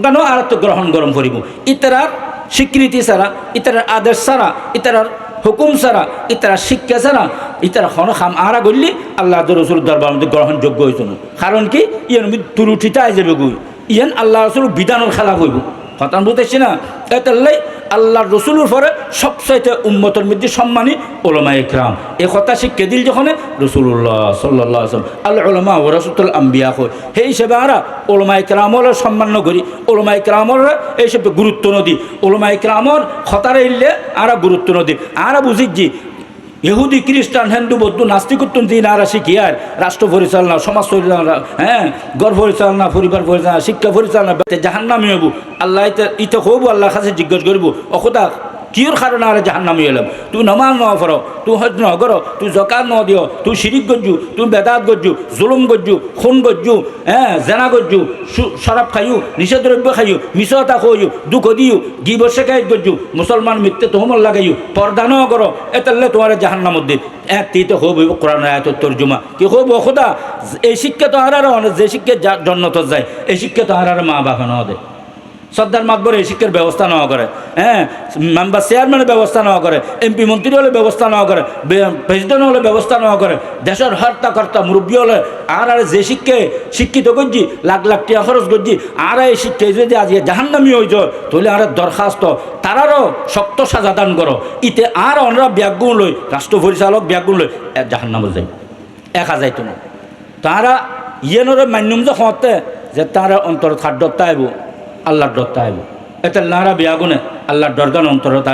গানও আর তো গ্রহণ গরম করিব ইতারার স্বীকৃতি ছাড়া ইতারার আদেশ ছাড়া ইতারার হুকুম ছাড়া ইতারা শিক্ষা ছাড়া ইতারা হন খাম আরা করলি আল্লাহ রসুল দরবার মধ্যে গ্রহণযোগ্য হইত না কারণ কি ইয়ান তুরুঠিটা আই যাবে গুই ইয়ান আল্লাহ রসুল বিধানের খেলাফ হইব হতান বুঝতেছি না এতাল্লাই আল্লাহর রসুলের পরে সবচাইতে উম্মতের মধ্যে সম্মানী ওলামা একরাম এই কথা শিক্ষা দিল যখন রসুল্লাহ সাল্লাহ আসলাম আল্লাহ ওলামা ও রসুল আম্বিয়া হয় সেই হিসেবে আমরা ওলামা একরামর সম্মান করি ওলামা একরামর এই হিসেবে গুরুত্ব নদী ওলামা একরামর খতারে ইল্লে আমরা গুরুত্ব নদী আমরা বুঝি যে ইহুদি খ্রিস্টান হিন্দু বৌদ্ধ নাস্তিকত্ব দিন আর শিখিয়ার রাষ্ট্র পরিচালনা সমাজ পরিচালনা হ্যাঁ ঘর পরিচালনা পরিবার পরিচালনা শিক্ষা পরিচালনা জাহান্নামী হব আল্লাহ ইতে হব আল্লাহর কাছে জিজ্ঞেস করব অকদা কিয়র কারণে আর জাহান্নামী এলাম তুই নমাজ ন ফর তুই হজ ন কর তুই জকাত ন দিও তুই শিরিক গজ্জু তুই বেদাত গজ্জু জুলুম গজ্জু খুন গজ্জু হ্যাঁ জেনা গজ্জু শরাব খাইও নিষেদ্রব্য খাইও মিশতা খাইও দুঃখ দিও গিবর শেখাই গজ্জু মুসলমান মিথ্যে তোহমল লাগাইও পর্দা ন করো এতাল্লে তোমার জাহান্নামত দিন এক তিতে হব কোরআন আয়াতের তর্জমা কি হব খোদা এই শিক্ষা তো আর যে শিক্ষা জন্নত যায় এই শিক্ষা তো আর মা বাবা ন দেয় সর্দার মাতবর এই শিক্ষার ব্যবস্থা নেওয়া করে হ্যাঁ মেম্বার চেয়ারম্যানের ব্যবস্থা নেওয়া করে এমপি মন্ত্রী হলে ব্যবস্থা নেওয়া করে প্রেসিডেন্ট হলে ব্যবস্থা নেওয়া করে দেশের হর্তা কর্তা মুরব্বী হলে আর যে শিক্ষিত করছি লাখ লাখ টাকা খরচ করছি আর এই শিক্ষায় যদি আজকে জাহান্নামী হয়ে যায় তাহলে আর দরখাস্ত তারারও শক্ত সাজা দান করো ইতে আর অনরা ব্যাগগুণ লই রাষ্ট্র পরিচালক ব্যাগগুণ লই জাহান্নামে যাই একা যাইতো না তারা ইয়েনরে মান্যম যে হতে যে তারা অন্তর খাদ্যতা আইব আল্লাহর ডরটা আইব এটা নারা বিয়াগুনে আল্লাহর ডরগান অন্তরত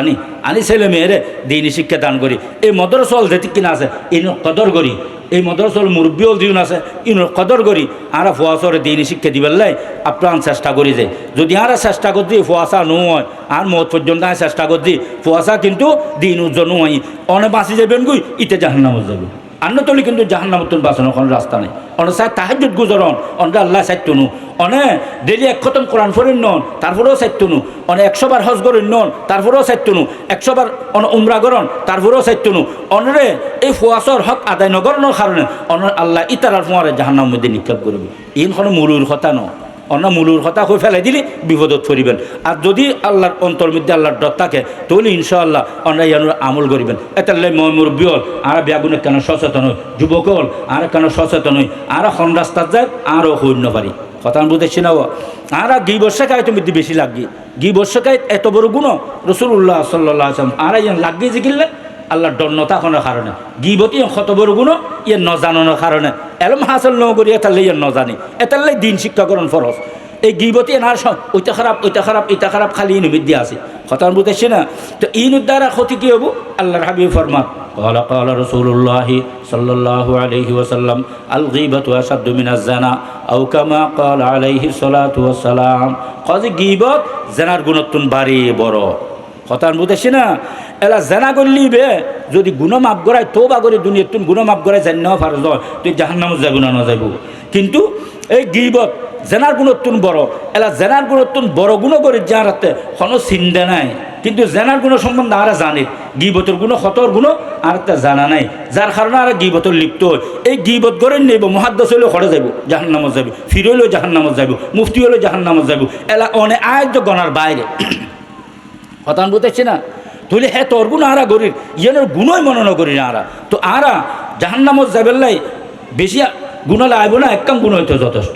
আনি ছেলে মেয়েরে দিনই শিক্ষা দান করি এই মদরসল যেটি কিনা আছে ইন কদর করি এই মদরসল মুরব্বীও দিন আছে ইন কদর করি আর ফুয়াশরে দিনই শিক্ষা দিবার লাই আপ্রাণ চেষ্টা করি যে যদি আর চেষ্টা করছি ফুয়াশা নো হয় আর মত পর্যন্ত চেষ্টা করছি ফুয়াশা কিন্তু দিন উজ্জ্বল হয় অনে বাঁচি যাবেন গুই ইতে জাহান্নামত যাবে আন্নতলি কিন্তু জাহান্নামতুন বাঁচানোর কোনো রাস্তা নেই অনে চাই তাহাজ্জুদ গুজরন অনে আল্লাহ চাইতুনু অনে ডেলি এক খতম কোরআন ফরিন নন তারপরেও চাইতুনু অনে 100 বার হজ করেন নন তারপরেও চাইতুনু 100 বার অনে উমরা করন তারপরেও চাইতুনু অনরে এই ফুয়াশর হক আদায় নগরণের কারণে অনে আল্লাহ ইতারার ফুয়ারে জাহান্নামের মধ্যে নিক্ষেপ করবে ইন কোনো মূলুর কথা ন অন্য মূলুর কথা হয়ে ফেলাই দিলে বিপদত পড়িবেন আর যদি আল্লাহর অন্তর মধ্যে আল্লাহর ডর থাকে তাহলে ইনশাআল্লাহ অন্যরা ইয়ানোর আমল করিবেন এতাল্লাই মুরব্বী হল আর ব্যাগুনে কেন সচেতন হই যুবক হল আর কেন সচেতন হই আর হন রাস্তার যায় আরও হইন্য পারি কথা বুঝেছি না আর গি বর্ষাকায় তুমি বেশি লাগি গি বর্ষাকায় এত বড় গুণ রসুল্লাহ সাল্লাহ আসলাম আর ইয়ান লাগিয়ে জিকিরলে আল্লাহর ডর নথাকনের কারণে গিবতী কত বড় গুণ ইয়ে নজানোর কারণে এলম হাসল ন করি এতাল্লাই ইয়ে নজানি এতাল্লাই দিন শিক্ষাকরণ ফরজ এই গিবতী এনার ওইটা খারাপ ওইটা খারাপ এটা খারাপ খালি ইনুমিদ দিয়ে আছে কথা বুঝতেছি না তো ইনুর দ্বারা ক্ষতি কী হবো আল্লাহর হাবিব ফরমান قال قال رسول الله صلى الله عليه وسلم الغيبة أشد من الزنا أو كما قال عليه الصلاة والسلام قاضي গীবত জেনার গুণত্বন বাড়ি বড় কথা বুঝতেছি না এলা জেনা করলি বে যদি গুণ মাফ করায় তোবা করে দুনিয়ার তুন গুণ মাফ করায় জানি না ফারজ তুই জাহান্নামে যাবো না যাইব কিন্তু এই গীবত জেনার গুণত্বন বড় এলা জেনার গুণত্বন বড় গুণ করে যার হাতে কোনো চিন্তা নাই কিন্তু জেনার গুণ সম্বন্ধে আর জানে গীবতের গুণ খতর গুণ আর তা জানা নাই যার কারণে আর গীবতর লিপ্ত হয় এই গীবত করে নেব মহাদ্দাস হইলেও খড়ে যাব জাহান্নামত যাবে ফির হইলেও জাহান্নামত যাব মুফতি হইলেও জাহান্নামত যাব এলা অনেক আয়োজ্য গণার বাইরে কথা বুঝতেছি না তো তুলে হ্যাঁ তোর গুণ আরা গরির ইয়েনের গুণই মনে করি না আরা তো আরা জাহান্নামত যাবেল্লাই বেশি গুণলে আইব না একদম গুণ হইতো যথেষ্ট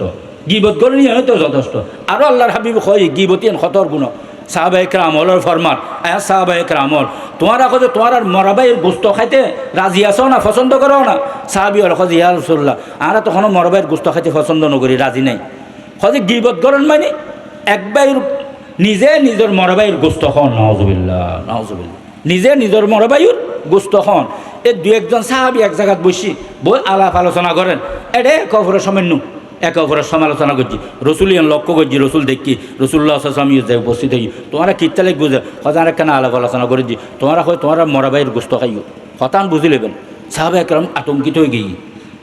গিবত করে নিয়ে হয়তো যথেষ্ট আরও আল্লাহর হাবিব হয় গিবতিয়ান খতর গুণ সাহাবায়ে কেরাম আমলের ফরমান আয়া সাহাবায়ে কেরাম আমল তোমার যে তোমার আর মরাবাইয়ের গোস্ত খাইতে রাজি আছো না পছন্দ করো না সাহাবি হল খোঁজ ইয়া রাসূলুল্লাহ আমরা তখন মরাবাইয়ের গোস্ত খাইতে পছন্দ নকরি রাজি নাই খোঁজে গিবত করেন মানে একবার নিজে নিজের মরাবাইয়ের গোস্ত খন নাউজুবিল্লাহ নাউজুবিল্লাহ নিজে নিজের মরাবাইয়ের গোস্ত খন এই দু একজন সাহাবি এক জায়গায় বসি বই আলাপ আলোচনা করেন এডে কবরের সামান্য একে অপরের সমালোচনা করছি রসুল ইয়ান লক্ষ্য করছি রসুল দেখি রসুল্লাহ আসলাম যাই উপস্থিত হই তোমরা কিতালে বুঝে হজান কেন আলাপ আলোচনা করেছি তোমরা হয় তোমার মরাবাইয়ের গোস্ত খাইও হতান বুঝি নেবেন সাহাবা একরম আতঙ্কিত হয়ে গিয়ে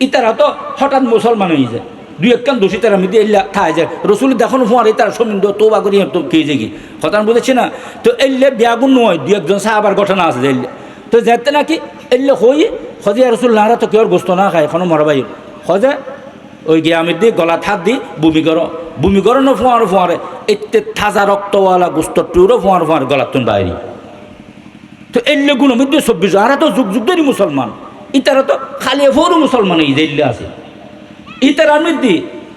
ইতারা তো হঠাৎ মুসলমান হয়ে যায় দুই একখান দোষী তারা মিদি এল্লা খায় যায় রসুল দেখুন ফোয়ার তারা সমিন্দ তোবা করি তো খেয়ে যাই হতান বুঝেছি না তো এল্লে ব্যাগুন নয় দু একজন সাহাবার ঘটনা আছে যে এল্লে তো যেতে নাকি এল্লে হই হজিয়া রসুল নারা তো কেউ গোস্ত না খায় এখনো মরাবাইয়ের হজে ওই গিয়ে আমি দি গলা থাক দি বমি করো না ফোঁয়ারে এতে তাজা রক্তওয়ালা গোস্তর টুরো ফোঁয়ার গলার তুন বাইরি তো এল্লে গুণ মধ্যে 24 আরা তো যুগ যুগ ধরি মুসলমান ইতারা তো খালি ফোরও মুসলমান এই যে এল্লে আছে ইতারার মধ্যে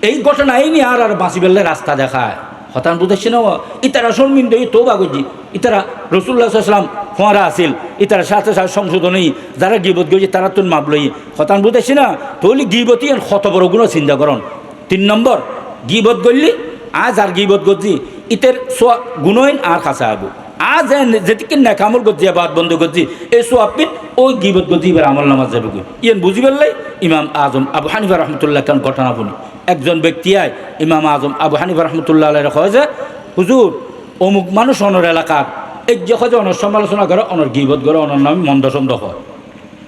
এই ঘটনা এই নিয়ে আর বাঁচি বেললে রাস্তা দেখায় হতান বুঝেছি না ইতারা শর্মিন্দ এই তোবা করছি ইতারা রসুল্লাহ সাল্লাম ফোঁয়ারা আসিল ইতারা সাথে সাথে সংশোধনই যারা গিবত গেছি তারা তুন মাপলই হতান বুঝেছি না তাহলে গিবতী কত বড় গুণ চিন্তা করন 3 নম্বর গিবত করলি আজ আর গিবত করছি ইতের গুণইন আর কাছে আবু আজ যেটিকে নেকামল করছি বাদ বন্ধ করছি এই সোয়াবিন ওই গিবত করছি এবার আমল নামাজ যাবে ইয়েন বুঝি পেললাই ইমাম আজম আবু হানিফা রহমতুল্লাহ কেন ঘটনা শুনি একজন ব্যক্তি আয় ইমাম আজম আবু হানিফা রহমতুল্লাহ আলাই হয় যে হুজুর অমুক মানুষ অনর এলাকার এই যে হয় যে অনর সমালোচনা করে অনর গিবত করে অনর নামে মন্দসন্দ হয়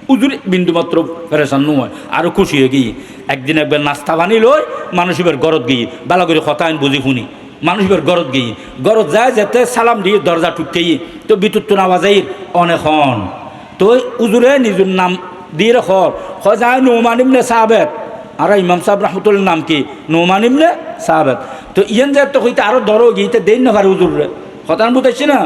হুজুর বিন্দুমাত্র পেরেশান নয় আরও খুশি হয়ে গিয়ে একদিন একবার নাস্তা বানিয়ে লই মানুষ এবার গরত গিয়ে বালা করে হতায়ন বুঝি শুনি মানুষ এবার গরত গিয়ে গরত যায় যেতে সালাম দিয়ে দরজা টুকতে তো বিদ্যুৎ নামাজাই অনেক হন তো উজুরে নিজের নাম দিয়ে হয় যায় নোমান ইবনে সাহাবেত আর ইমাম সাহেব রহমতুল্লাহ নাম কি নোমান ইবনে সাহাবেত তো ইয়েন যে তো হইতে আরও দরও গিয়ে দেন না পারে হুজুরে হতান বুঝাইছি না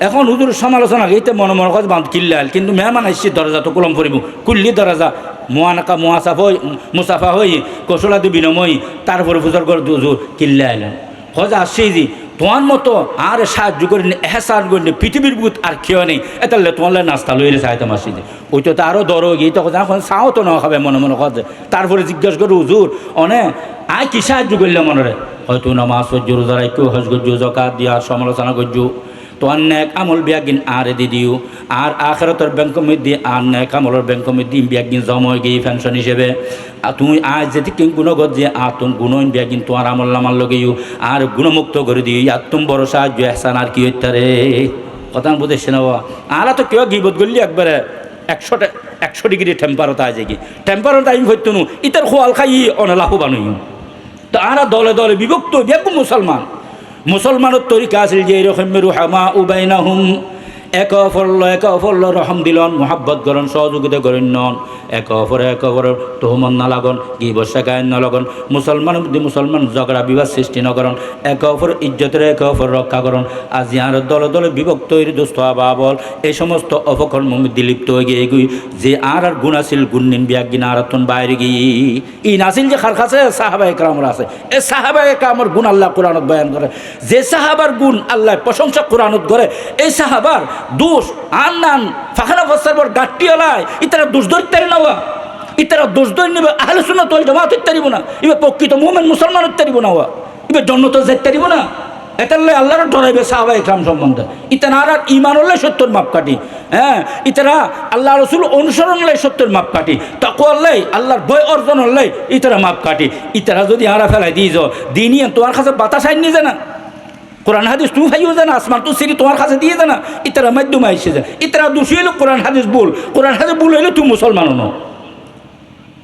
এখন হুজুর সমালোচনা গিয়ে মনে মনে কথা বাঁধ কিল্লাল কিন্তু মেহমান আসছি দরজা তো কলম করিব কুল্লি দরজা মোয়ানাকা মোয়াসাফ হই মুসাফা হই কৌশলাদি বিনময় তারপরে ফুজর করে হুজুর কিল্লা এলেন হজা আসছি যে তোমার মতো আর সাহায্য করি এহসান করি পৃথিবীর বুধ আর খেয়ে নেই এতালে তোমার নাস্তা লইলে চাইতাম আসছি যে ওই তো আরও দর গিয়ে তখন এখন চাও তো না খাবে মনে মনে কথা তারপরে জিজ্ঞাসা করি হুজুর অনে আয় কি সাহায্য করলে মনে হয়তো নামাজ সহ্য রোজা রাখো হজ করছো জকাত দিয়া সমালোচনা করছো তোমার ন্যাক আমল বিয়াগিন আর দিও আর আখেরাতের ব্যাংক মধ্যে আর ন্যাক আমলের ব্যাংক মধ্যে বিয়াগিন জমা গিয়ে পেনশন হিসেবে তুমি আজ যেটি গুণগত যে তুমি গুণইন বিয়াগিন তোমার আমল নামার লগেও আর গুণমুক্ত করে দিও আর তুমি বড় সাহায্য এহসান আর কি হইতে রে কথা বুঝেছি না আরা তো কেউ গিবত করলি একবারে 100 ডিগ্রি টেম্পারত আজ কি টেম্পারত আমি হইতো নো ইতার খোয়াল খাই অনেক লাভবান হই তো আরা দলে দলে বিভক্ত বেগম মুসলমানের তরিকা আছিল যে এরকম রুহামা উবাইনাহুম একে অপরল রহম দিলন মোহাব্বত করেন সহযোগিতা করেন নন একে অপরের তোহমন না লাগন কি বর্ষা গায়ন না লাগন মুসলমানের মধ্যে মুসলমান ঝগড়া বিবাদ সৃষ্টি না করেন একে অপর ইজ্জতের একে অপর রক্ষা করেন আজ ইয়ার দলে দলে বিভক্ত দুস্থ বাবল এই সমস্ত অপকর্ম মধ্যে লিপ্ত হয়ে গিয়ে এগুই যে আর গুণ আছিল গুণ নিন বিয়াগিন আর বাইরে গিয়ে ই নাসিল যে খার কাছে সাহাবা একরামরা আছে এই সাহাবা একরামর গুণ আল্লাহ কোরআনত বয়ান করে যে সাহাবার গুণ আল্লাহ প্রশংসা কোরআনত করে এই সাহাবার দোষ আর নান ফাখানা ফসার গাঠটি আলায় ইতারা দোষ ধরতে নেওয়া ইতারা দোষ ধরে নেবে আহলে সুন্নাত ওয়াল জামাত ইত্যাদিব না এবার প্রকৃত মুমিন মুসলমান ইত্যাদিব না এবার জন্নত যাইতারিব না এটার আল্লাহর ডরাইবে সাহাবা ইকরাম সম্বন্ধে ইতারা আর ইমান হলে সত্যের মাপকাঠি হ্যাঁ ইতারা আল্লাহ রসুল অনুসরণ হলে সত্যের মাপকাঠি তাকওয়া হলে আল্লাহর ভয় অর্জন হলে ইতারা মাপকাঠি ইতারা যদি হারা ফেলাই দিয়ে যাও দিনই তোমার কাছে বাতাস আইন নিয়ে জানা কোরআন হাদিস তুমি ভাইও জানা আসমান তো সিরি তোমার কাছে দিয়ে জানা ইতারা মাধ্যমে আইসে যায় ইতারা দোষী হইলে কোরআন হাদিস ভুল হইলে তুমি মুসলমান ন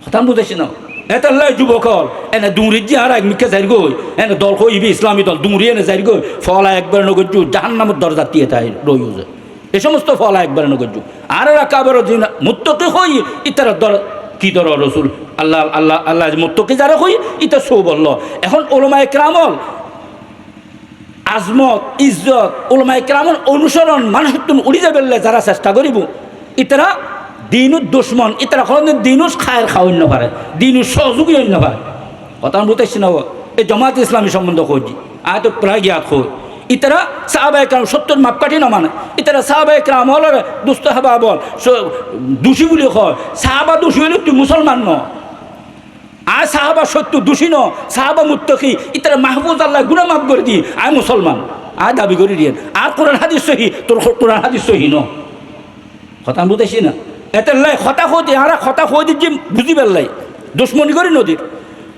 কথা বুঝেছি না এটা লাই যুবক এনে দুমরির যে আর একমিকে যাই গই এনে দল কইবি ইসলামী দল দুমরি এনে যাই গই ফলা একবার নগরজু জাহান্নামের দরজা দিয়ে তাই রইও যায় এই সমস্ত ফলা একবার নগরজু আর কাবার মুত্তকি হই ইতারা দর কি দর রসুল আল্লাহ আল্লাহ আল্লাহ মুত্তকি যারা হই ইতা সৌ বলল এখন ওলামায়ে কেরামল আজমত ইজ্জত উলামায়ে কেরামের অনুসরণ মানুষের তুমি উড়ি যাবে যারা চেষ্টা করিব ইতারা দিনুর দুশ্মন ইতারা কোনোদিন দিনুস খায়ের খাওয়ান্য পারে দিনুর সহযোগী অন্য পারে কথা বুঝতেছি না এই জামাত ইসলামী সম্বন্ধে খোঁজি আয় তো প্রায় জ্ঞাত খোঁজ ইতারা সাহাবায়ে কেরাম সত্যর মাপকাঠি না মানে ইতারা সাহাবায়ে কেরাম হল দুস্থ হাবা বল দোষী বলে কয় সাহাবা দোষী হলে তুই মুসলমান ন আয় সাহাবা সত্য দোষী ন সাহাবা মুত্তাকি ইতারা মাহফুজ আল্লাহ গুনাহ মাফ করে দি আয় মুসলমান আয় দাবি করে দিয়ে আর কোরআন হাদিস সহি তোর কোরআন হাদিস সহি ন কথা বুঝতেছি না এতে লাই কথা খোঁজ আর কথা খোঁজ যে বুঝি পেলাই দুশ্মনী করি নদীর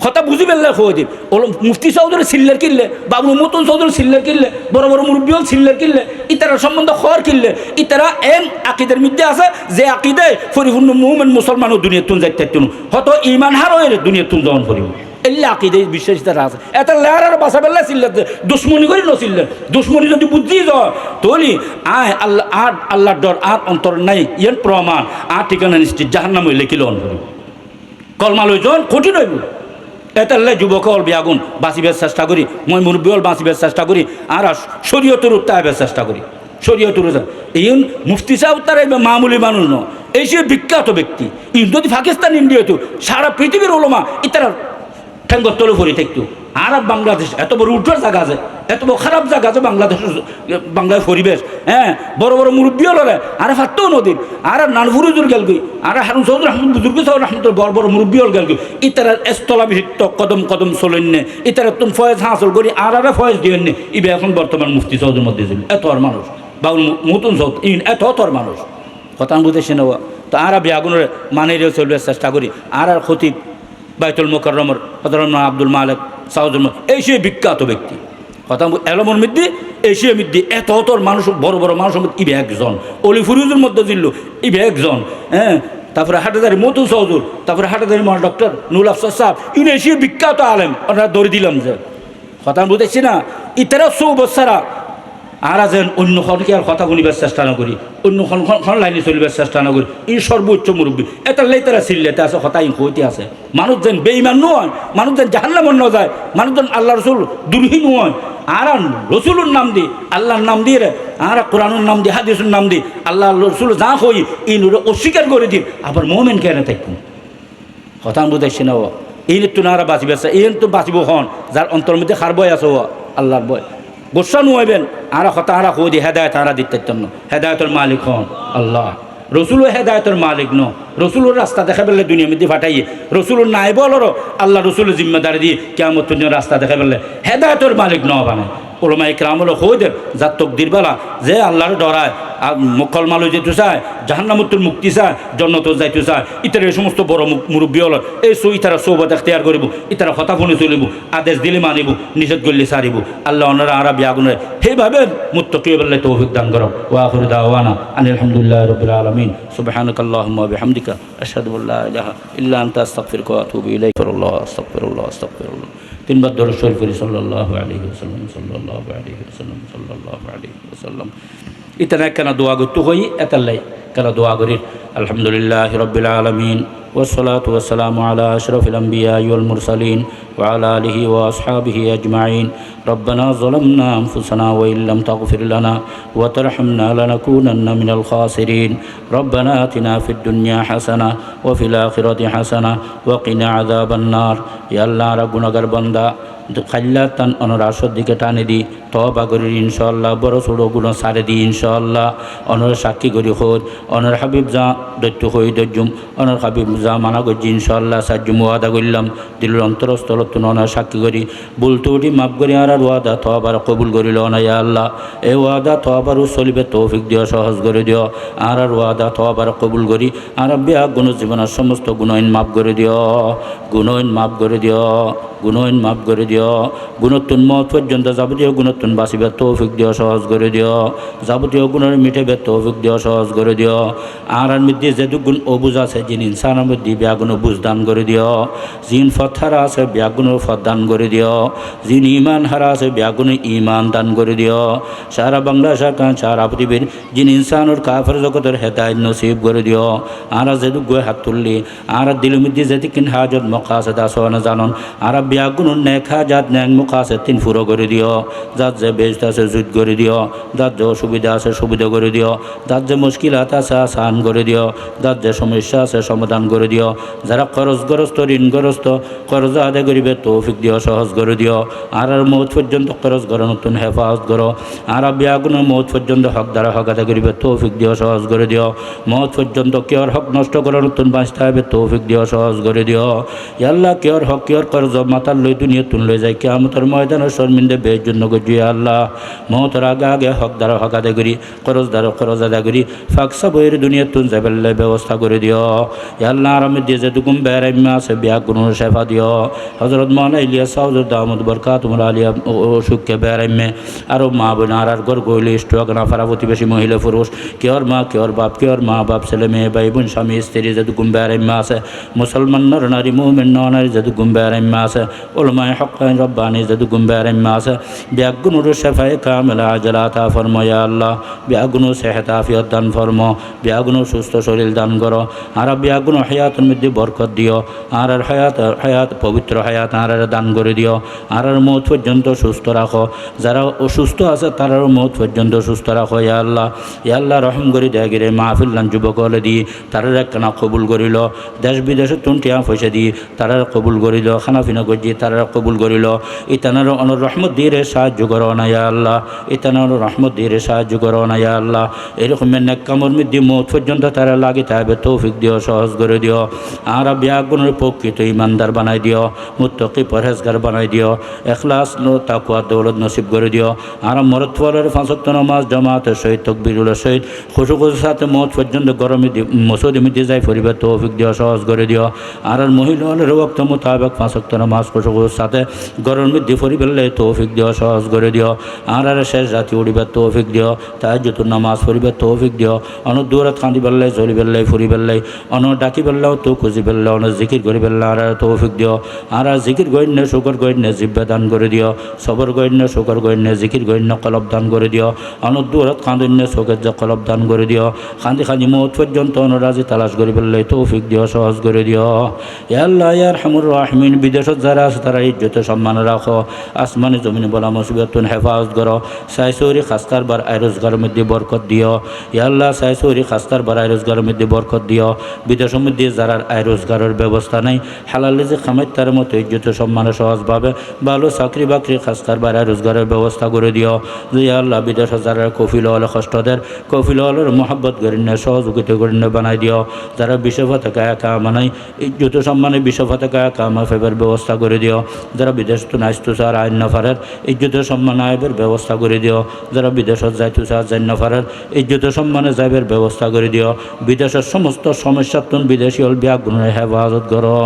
কথা বুঝি পেলাই খোঁজ দিন ওল মুফতি চৌধুরী সিল্লার কিনলে বাবু মতন চৌধুরী সিল্লার কিনলে বড় বড় মুরব্বী সিল্লার কিনলে ইতারা সম্বন্ধে খবর কিনলে ইতারা এন আকিদের মধ্যে আছে যে আকিদে পরিপূর্ণ মুমিন মুসলমান ও দুনিয়ার তুন যাইতে হয়তো ইমান হার হয়ে দুনিয়ার তুন দহন করিব এলে আকিদে বিশ্বাস তারা আছে এটা লেয়ার আর বাসা পেলে সিল্লাতে দুশ্মনী করি নসিল্লে দুশ্মনী যদি বুদ্ধি যায় তোলি আয় আল্লাহ আর আল্লাহর ডর আর অন্তর নাই ইয়েন প্রমাণ আর ঠিকানা নিশ্চিত জাহান্নাম হইলে কি লন করিব কলমা লই জন কঠিন হইব এটা যুবক হল বিয়াগুন বাঁচিবার চেষ্টা করি মই মুরব্বী হল বাঁচিবার চেষ্টা করি আর শরীয়তের উত্তাহের চেষ্টা করি শরীয়তের এই মুফতি সাহেব তারা মামুলি মানুষ ন এই সে বিখ্যাত ব্যক্তি যদি পাকিস্তান ইন্ডিয়াতে সারা পৃথিবীর ওলমা ইতারা ঠ্যাঙ্গর তলে পড়ে থাকতো আর বাংলাদেশ এত বড় উঠোর জায়গা আছে এত বড় খারাপ জায়গা আছে বাংলাদেশ বাংলার পরিবেশ হ্যাঁ বড় বড় মুরব্বী হল আর ফাটতেও নদীর আর নানফুরুজুর গেল গই আর হারুন চৌধুরী আহমদ বুজুর্গ সাহেব রহমতুল বড় বড় মুরব্বী হল গেল গই ইতারা স্থলাভিষিক্ত কদম কদম চলেন নে ইতারা তুমি ফয়েজ হাসল করি আর ফয়েজ দিয়েন নে ইবে এখন বর্তমান মুফতি চৌধুরীর মধ্যে ছিল এত আর মানুষ বা নতুন চৌধ এত তোর মানুষ কথা বুঝেছে নেওয়া তো আর বেআগুনের মানেরও চলবার চেষ্টা করি আর খতিব বাইতুল মুকাররমের হযরত আব্দুল মালিক সাউদুল এই সে বিখ্যাত ব্যক্তি কথা এলমর মধ্যে এশিয়ার মধ্যে এত তোর মানুষ বড় বড় মানুষের মধ্যে ইবে একজন অলি ফুরুজের মধ্যে দিল ইবে একজন হ্যাঁ তারপরে হাটাদারি মতুল চৌধুর তারপরে হাটাদারি মহান ডক্টর নুরুল আফসার সাহেব ইনি এশিয়ার বিখ্যাত আলেম ওনারা দৌড়ে দিলাম যে কথা বুঝেছি না ইতারা বছরা আর যেন অন্য খনকে আর কথা শুনিবার চেষ্টা না করি অন্য খন লাইনে চলিবার চেষ্টা না করি ই সর্বোচ্চ মুরব্বী এটা লাই তারা চিল্লেতে আছে কথা হইতে আছে মানুষ যেন বেঈমান নয় মানুষ যেন জাহান্নামে ন যায় মানুষ যেন আল্লাহ রসুল দুর্হীন নয় আর রসুলের নাম দি আল্লাহর নাম দিয়ে আর কোরআনের নাম দি হাদিসের নাম দি আল্লাহ রসুল যা হই ই অস্বীকার করে দিন আবার মোমেন কেন থাকুন কথা বুঝাইছি না এই তো না বাঁচিবে এই তো বাঁচিব হন যার অন্তর মধ্যে খার বয় আছে আল্লাহর বয় গোসা নুয়াইবেন আর হতা আরা হদি হেদায়ত আরা দিতে হেদায়তের মালিক হন আল্লাহ রসুলও হেদায়তের মালিক ন রসুলের রাস্তা দেখা পেলে দুনিয়ার মধ্যে ফাটাইয়ে রসুলের নাই বলরও আল্লাহ রসুলের জিম্মেদারি দিয়ে কেমন রাস্তা দেখা পেলে হেদায়তের মালিক ন বানে ওলমায়ে কেরাম হলো হইদের যার তকদির বেলা যে আল্লাহর ডরায় আর কলমালো যেতে চায় জাহান্নামুত্তর মুক্তি চায় জন্নতর যাইতে চায় ইতারা এই সমস্ত বড় মুরব্বী হল এই ইতারা সৌবত এখতিয়ার করিব ইতারা কথা ফোনে চলিব আদেশ দিলে মানিব নিষেধ করলে সারিব আল্লাহ ওনারা আরা বিয়াগুনে সেইভাবে মুত্তাকি বললে তৌফিক দান করো ওয়া আখিরু দাওয়ানা আনিল হামদুলিল্লাহি রাব্বিল আলামিন সুবহানাকাল্লাহুম্মা ওয়া বিহামদিকা আশহাদু আল্লা ইলাহা ইল্লা আনতা আস্তাগফিরুকা ওয়া আতুবু ইলাইক আস্তাগফিরুল্লাহ আস্তাগফিরুল্লাহ তিনবার দরুদ শরীফ পড়ি সাল্লাল্লাহু আলাইহি ওয়াসাল্লাম সাল্লাল্লাহু আলাইহি ওয়াসাল্লাম সাল্লাল্লাহু আলাইহি ওয়াসাল্লাম ইতারা কেন দোয়া করতে হই এতাল্লাই কেন দোয়া করি আলহামদুলিল্লাহি রাব্বিল আলামিন والصلاة والسلام على أشرف الأنبياء والمرسلين وعلى آله وأصحابه أجمعين ربنا ظلمنا أنفسنا وإن لم تغفر لنا وترحمنا لنكونن من الخاسرين ربنا آتنا في الدنيا حسنة وفي الآخرة حسنة وقنا عذاب النار يا الله ربنا غربندا খাইলা টান অনর আসর দিকে টানে দি তবা করি ইনশাআল্লাহ বড় ছোট গুণ সারে দি ইনশাআল্লাহ অনর সাক্ষী করি খোঁজ অনর হাবিব যা দৈত্য হই দৈজুম অনর হাবিব যা মানা করছি ইনশাআল্লাহ সাজ্জুম ওয়াদা করলাম দিলের অন্তরস্থলত অনর সাক্ষী করি বলতে উঠি মাফ করি আর ওয়াদা তবার কবুল করিল না ইয়া আল্লাহ এই ওয়াদা তবারও চলিবে তৌফিক দিও সহজ করে দিও আর ওয়াদা তবার কবুল করি আর বেয়া গুণ জীবনের সমস্ত গুণহীন মাফ করে দিও গুণহীন মাফ করে দিও গুণহীন মাফ করে দিও গুণত্বন মত পর্যন্ত যাবতীয় গুণত্বন বাঁচিবে তৌফিক দিও সহজ করে দিও যাবতীয় গুণের মিটেবে তৌফিক দিও সহজ করে দিও আর মধ্যে যেটু গুণ অবুজ আছে যিনি ইনসানের মধ্যে ব্যাগুণ বুঝ দান করে দিও যিন ফত হারা আছে ব্যাগুণের ফত দান করে দিও যিন ইমান হারা আছে ব্যাগুণের ইমান দান করে দিও সারা বাংলাদেশ সারা পৃথিবীর যিনি ইনসানের কাফের জগতের হেদায়েত নসিব করে দিও আর যেটু গয়ে হাত তুললি আর দিলের মধ্যে যেটি কিন হাজত মকাসেদ আসো না জানন আর ব্যাগুণের নেক হাজাত ন্যাং মুখাসে তিন ফুরো করে দিও, যার যে বেজত আছে জুত করে দিও, যার যে অসুবিধা আছে সুবিধা করে দিও, যার যে মুশকিলাত আছে আসান করে দিও, যার যে সমস্যা আছে সমাধান করে দিও, যারা খরচগ্রস্ত ঋণগ্রস্ত কর্জ আদায় করিবে তৌফিক দিও, সহজ করে দিও। আর মৌত পর্যন্ত খরচ করো, নতুন হেফাজত করো। আর বিয়াগুনের মৌত পর্যন্ত হক দ্বারা হক আদায় করিবে তৌফিক দিও, সহজ করে দিও। মৌত পর্যন্ত কেউর হক নষ্ট করো, নতুন বাঁচতে হবে তৌফিক দিও, সহজ করে দিও। আল্লাহ কেউর হক কেউর কর্জ মাতার লই দুনিয়া তুন লই যায় কিয়ামতের ময়দানে শর্মিন্দে বের জন্য গজি। আল্লাহ মৌতের আগে আগে হক দ্বারা হক আদায় করি, খরচ দ্বারা খরচ আদায় করি, ফাঁকসা বইয়ের দুনিয়া তুন যাবেল্লাই ব্যবস্থা করে দিও। আল্লাহ আরামে দিয়ে যেটুকুম বেড়াইমা আছে বিয়াগুনের শেফা দিও। হজরত মৌলানা ইলিয়াস সাউজুর দামদ বরকাতুল আলিয়া অসুখকে বেড়াইমে আরও মা বোন আর ঘর গইলে স্ট্রোক না ফারা প্রতিবেশী মহিলা পুরুষ কেউর মা কেউর বাপ কেউর মা বাপ ছেলে মেয়ে ভাই বোন স্বামী স্ত্রী যেটুকুম বেড়াইমা আছে, মুসলমান নর নারী মুমিন নারী যেটুকুম বেড়াইমা আছে, উলমায়ে হক্কানি রব্বানি যেটুকুম বেড়াইমা আছে, বিয়াগুনের শেফায়ে কামিলা আজলা আতা ফরমো। ইয়া আল্লাহ বিয়াগুনো সেহত আফিয়ত দান ফরমো, বিয়াগুনো সুস্থ শরীর দান করো। আর বিয়াগুনো হায়াতের মধ্যে বরকত দিও। আর হায়াত পবিত্র হায়াত আর দান করে দিও। আর মৌত পর্যন্ত সুস্থ রাখো, যারা অসুস্থ আছে তারাও মৌত পর্যন্ত সুস্থ রাখো। ইয়া আল্লাহ রহম করি দেয় গিরে মাহফিল লান যুবক হলে দিই তারা একখানা কবুল করিল, দেশ বিদেশে তুনটিয়া পয়সা দিই তারা কবুল করিল, খানাফিনা গজি তারা কবুল করিল। ইতানার অনর রহমত দিয়ে সাহায্য করো না ইয়া আল্লাহ, ইতানার রহমত দিয়ে সাহায্য করো না ইয়া আল্লাহ। এরকমের নেকামর মধ্যে মৌত পর্যন্ত তারা লাগিতে হবে তৌফিক দিও, সহজ করে দিও। আর বিয়াগুনের প্রকৃত ইমানদার বানাই দিও, মুত্তাকি পরহেজগার বানাই দিও, এখলাস তাকওয়া দৌলত নসিব করে দিও। আর মরদ ফলের 5 ওয়াক্ত নামাজ জামাতের সহিত তাকবীরুল সহিত খুশুখুর সাথে মৌত পর্যন্ত গরমে মসজিদে মধ্যে যাই পরিবার তৌফিক দিও, সহজ করে দিও। আর মহিলাদের ওয়াক্ত মোতাবেক 5 ওয়াক্ত নামাজ খুশুখুর সাথে গরমের মধ্যে পরিবেলে তৌফিক দিও, সহজ করে দিও। আর শেষ রাতি উড়িবার তৌফিক দিও, তাহাজ্জুদের নামাজ পরিবার তৌফিক দিও। অন দূরত কান্দি বেল্লাই চলি বেল্লাই ফুরি বেল্লাই অন ডাকি বেল্লাও তো খুঁজি বেল্লা অন জিকির করি বেল্লা আর তৌফিক দিও। আর জিকির গণ্য শুকর গণ্য জিব্বা দান করে দিও, সবর গণ্য শুকর গণ্য জিকির গণ্য কলব দান করে দিও। অনুদ্দূরত কাঁদন্য শোকের যে কলব দান করে দিও। খান্দি খান্দি মৌত পর্যন্ত অনুরাজি তালাশ করে ফেললে তৌফিক দিও, সহজ করে দিও। ইয়া আল্লাহ ইয়া আরহামুর রাহিমিন, বিদেশত যারা আছে তারা ইজ্জত সম্মান রাখো, আসমানে জমিনে বলা মুসিবতুন হেফাজত করো। সাইসৌরি খাস্তার বার আয় রোজগারের মধ্যে বরকত দিও। ইয়া আল্লাহ সাইসৌরি খাস্তার বার আয় রোজগারের মধ্যে বরকত দিও। বিদেশের মধ্যে যারা আয় রোজগারের ব্যবস্থা নেই হালালে যে খামাই তার মতো ইজ্জত সম্মানে সহজভাবে ভালো চাকরি বাকরি খাস্তার বার আয় রোজগারের ব্যবস্থা করে দিও। ইয়া আল্লাহ বিদেশে যারা কফিল হলে কষ্টদের কফিল হলের মোহাব্বত করিনে সহযোগিতা করিনে বানাই দিও। যারা বিশ্বফা থেকে একা মানাই ইজ্জত সম্মানে বিশ্বফা থেকে একা ফেবের ব্যবস্থা করে দিও। যারা বিদেশ তো নাইস্তু চার আইন নফারের ইজ্জত সম্মান আয়বের ব্যবস্থা করে দিও। যারা বিদেশত যাইতু চার যাই নফারের ইজ্জত সম্মানে যাইবের ব্যবস্থা করে দিও। বিদেশের সমস্ত সমস্যার তুন বিদেশি হল বিয়া গুণের হেফাজত করো।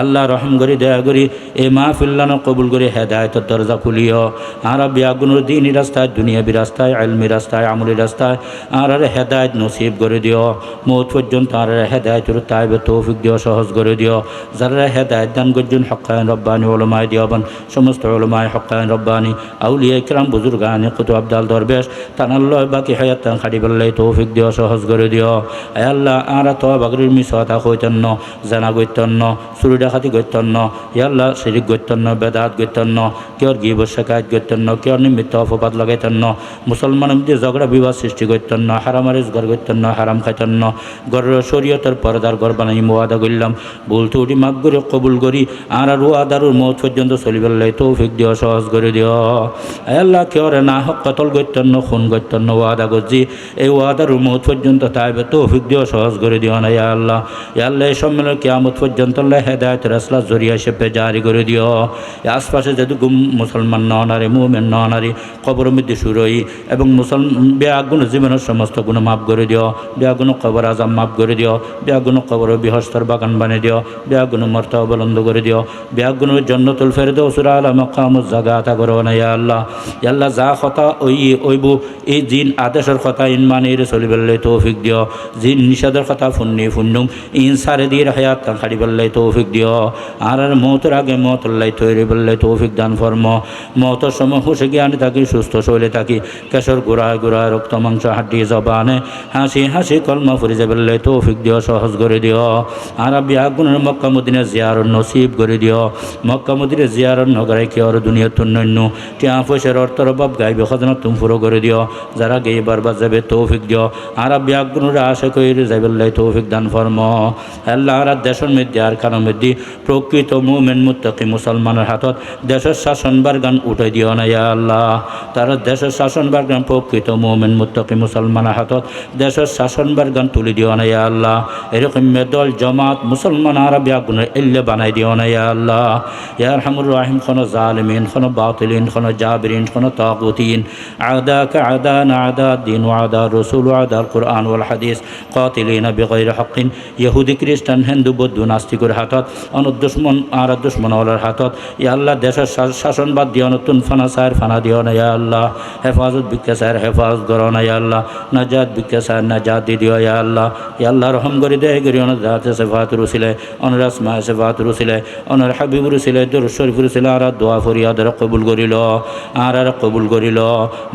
আল্লাহ রহম করি দয়া করি এই মাহফিল্লানো কবুল করে হেদায়তের দরজা খুলিও। আর বিয়া গুণের দিনই রাস্তায় দুনিয়াবি রাস্তায় আলমি রাস্তায় আমলি রাস্তায় আর হেদায়ত নসিব করে দিও। মৌত পর্যন্ত আর হেদায়তের তাইবে তৌফিক দিও, সহজ করে দিও। যারা হেদায়ত দান করছেন হক্কায়ন রব্বানি ওলামায় দিওবান সমস্ত ওলামায় হক্কায়ন রব্বানি আউলিয়া ইকরাম বুজুর্গানি কুতুব আবদাল দরবেশ তানাল্লাহ বাকি হায়াত তান খাড়ি বেল্লাই তৌফিক দিও, সহজ করে দিও। আয় আল্লাহ আর তো বাগরির মিসওয়াতা কইতন্ন জানা গইতন্ন চুরি ডাকাতি গইতন্ন ইয়াল্লাহ শিরিক গইতন্ন বেদাত গইতন্ন কেউর গিব শেখায়ত গইতন্ন কেউর নিমিত্ত অপবাদ লাগাইতন্ন মুসলমানের মধ্যে ঝগড়া বিবাদ সৃষ্টি গইতন্ন হারাম রিজগার গইতন্ন হারাম খাইতন্ন গরের শরীয়তের পর্দার ঘর বানাই ওয়াদা করলাম ভুল ত্রুটি মাফ করে কবুল করি আর ওয়াদারুর মৌত পর্যন্ত চলিবেলাই তৌফিক দিও, সহজ করে দিও। আল্লাহ কেউরে না হক কতল গইতন্ন খুন গইতন্ন ওয়াদা করছি এই ওয়াদারুর মৌত পর্যন্ত তাইবে তৌফিক দিও, সহজ করে দিও না। ইয়া আল্লাহ এই সম্মেলন কিয়ামত পর্যন্ত হেদায়ত রাসলা জরিয়া হিসেবে জারি করে দিও। আশপাশে যেহেতু মুসলমান ননারী মুমিন ননারী কবর মধ্যে সুরই এবং বেআগুণ জীবনের সমস্ত গুণ মাফ করে দিও। বেআগুণ কবর আজাম মাফ করে দিও। বেআগুণ কবর বিহস্তর বাগান বানিয়ে দিও। বেআগুণ মর্তা অবলম্ব করে দিও। বেআগুণের জন্নতুল ফেরদৌস আলা মাকামুজ জাগা আতা করো না। ইয়া আল্লাহ যা কথা ওইব এই জিন আদেশের কথা ইনমানের চলিবেলাই তৌফিক দিও। জিন নিষেধের কথা ফুন্নি ফুন্নুম ইনসারে দিয়ে হায়াত খাড়ি বেল্লাই তৌফিক দিও। আর মৌতের আগে মৌতল্লাই তৈরি বেল্লাই তৌফিক দান ফর্ম। মৌতের সময় হুশে জ্ঞানে থাকি সুস্থ শৈলে থাকি কেশর গোড়ায় গোড়ায় রক্ত মাংস হাড্ডি জবানে হাসি হাসি কলমা ফুরি যাবেল্লাই তৌফিক দিও, সহজ করে দিও। আর বিয়াগুনের মক্কা মদিনা জিয়ার নসিব করে দিও। মক্কা মদিনা কবরে জিয়ারত নগরাই কে আর দুনিয়া তুন্নন্য টিয়া পয়সার অর্থর অভাব গাইবে খজনা তুমি পুরো করে দিও যারা গেই বারবার যাবে তৌফিক দিও আর ব্যাগুণরা আশা করি যাইবল্লাই তৌফিক দান ফরম আল্লাহ আর দেশের মধ্যে আর কারণ মধ্যে প্রকৃত মুমিন মুত্তাকি মুসলমানের হাতত দেশের শাসনবার গান উঠাই দিও না ইয়া আল্লাহ তারা দেশের শাসনবার গান প্রকৃত মুমিন মুত্তাকি মুসলমানের হাতত দেশের শাসনবার গান তুলে দিও না ইয়া আল্লাহ এরকম মেদল জমাত মুসলমান আর ব্যাগুণের এল্লে বানাই দিও না ইয়া আল্লাহ ইয়া আরহামুর রাহিম কোনো জালিমিন কোনো বাতিলিন কোনো জাবিরিন কোনো তাগুতিন আদাকা আদানা আদা দিন আদা রসুল আদা কুরআন ওয়াল হাদিস কাতিলিনা বিগাইর হাক্কিন ইহুদি খ্রিস্টান হিন্দু বৌদ্ধ নাস্তিকের হাতত দুশ্মন আর দুশ্মনওয়ালার হাতত ইয়া আল্লাহ দেশের শাসনবাদ দিও নতুন ফানা সার ফানা দিও না ইয়া আল্লাহ হেফাজত বিজ্ঞা সার হেফাজত করো না ইয়া আল্লাহ নাজাত বিজ্ঞা সার নাজাত দি দিও ইয়া আল্লাহ রহম করে দে গরি অনাজাত সেফাত রুসিলে অনর আসমা সেফাত রুসিলে অনর হাবিব রুসিলে দুরূদ শরীফ রুসিলে আর দোয়া ফরিয়াদ কবুল করিল আর কবুল করিল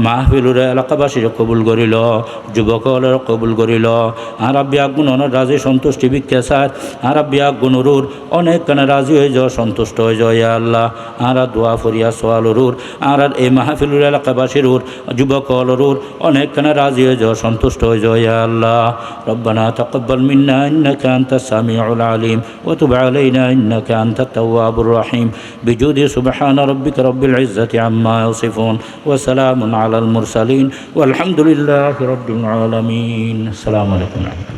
মাহফিলুর এলাকাবাসীর কবুল করিল যুবকলের কবুল করিল আর ব্যাগুণ অনেক রাজি সন্তুষ্টি বিজ্ঞা সার আর ব্যাগুণরুর অনেক কানে রাজি হয়ে যাও সন্তুষ্ট হয়ে যায় ইয়া আল্লাহ আর দোয়া ফরিয়া সোয়ালরুর আর এই মাহফিলুর এলাকাবাসীর যুবকলরুর অনেক কানে রাজি হয়ে যাও সন্তুষ্ট হয়ে যায় ইয়া আল্লাহ রব্বানা তাকাব্বাল মিন্না ইন্নাকা আনতাস সামিউল আলিম ওয়া তুব আলাইনা ইন্নাকা আনতাত তাওয়াবুর রহিম বিজুদি সুবহান রাব্বিকা রব্বিল ইজ্জাতি আম্মা ইয়াসিফুন ওয়া সালামুন আলাল মুরসালিন ওয়ালহামদুলিল্লাহি রাব্বিল আলামিন আসসালামু আলাইকুম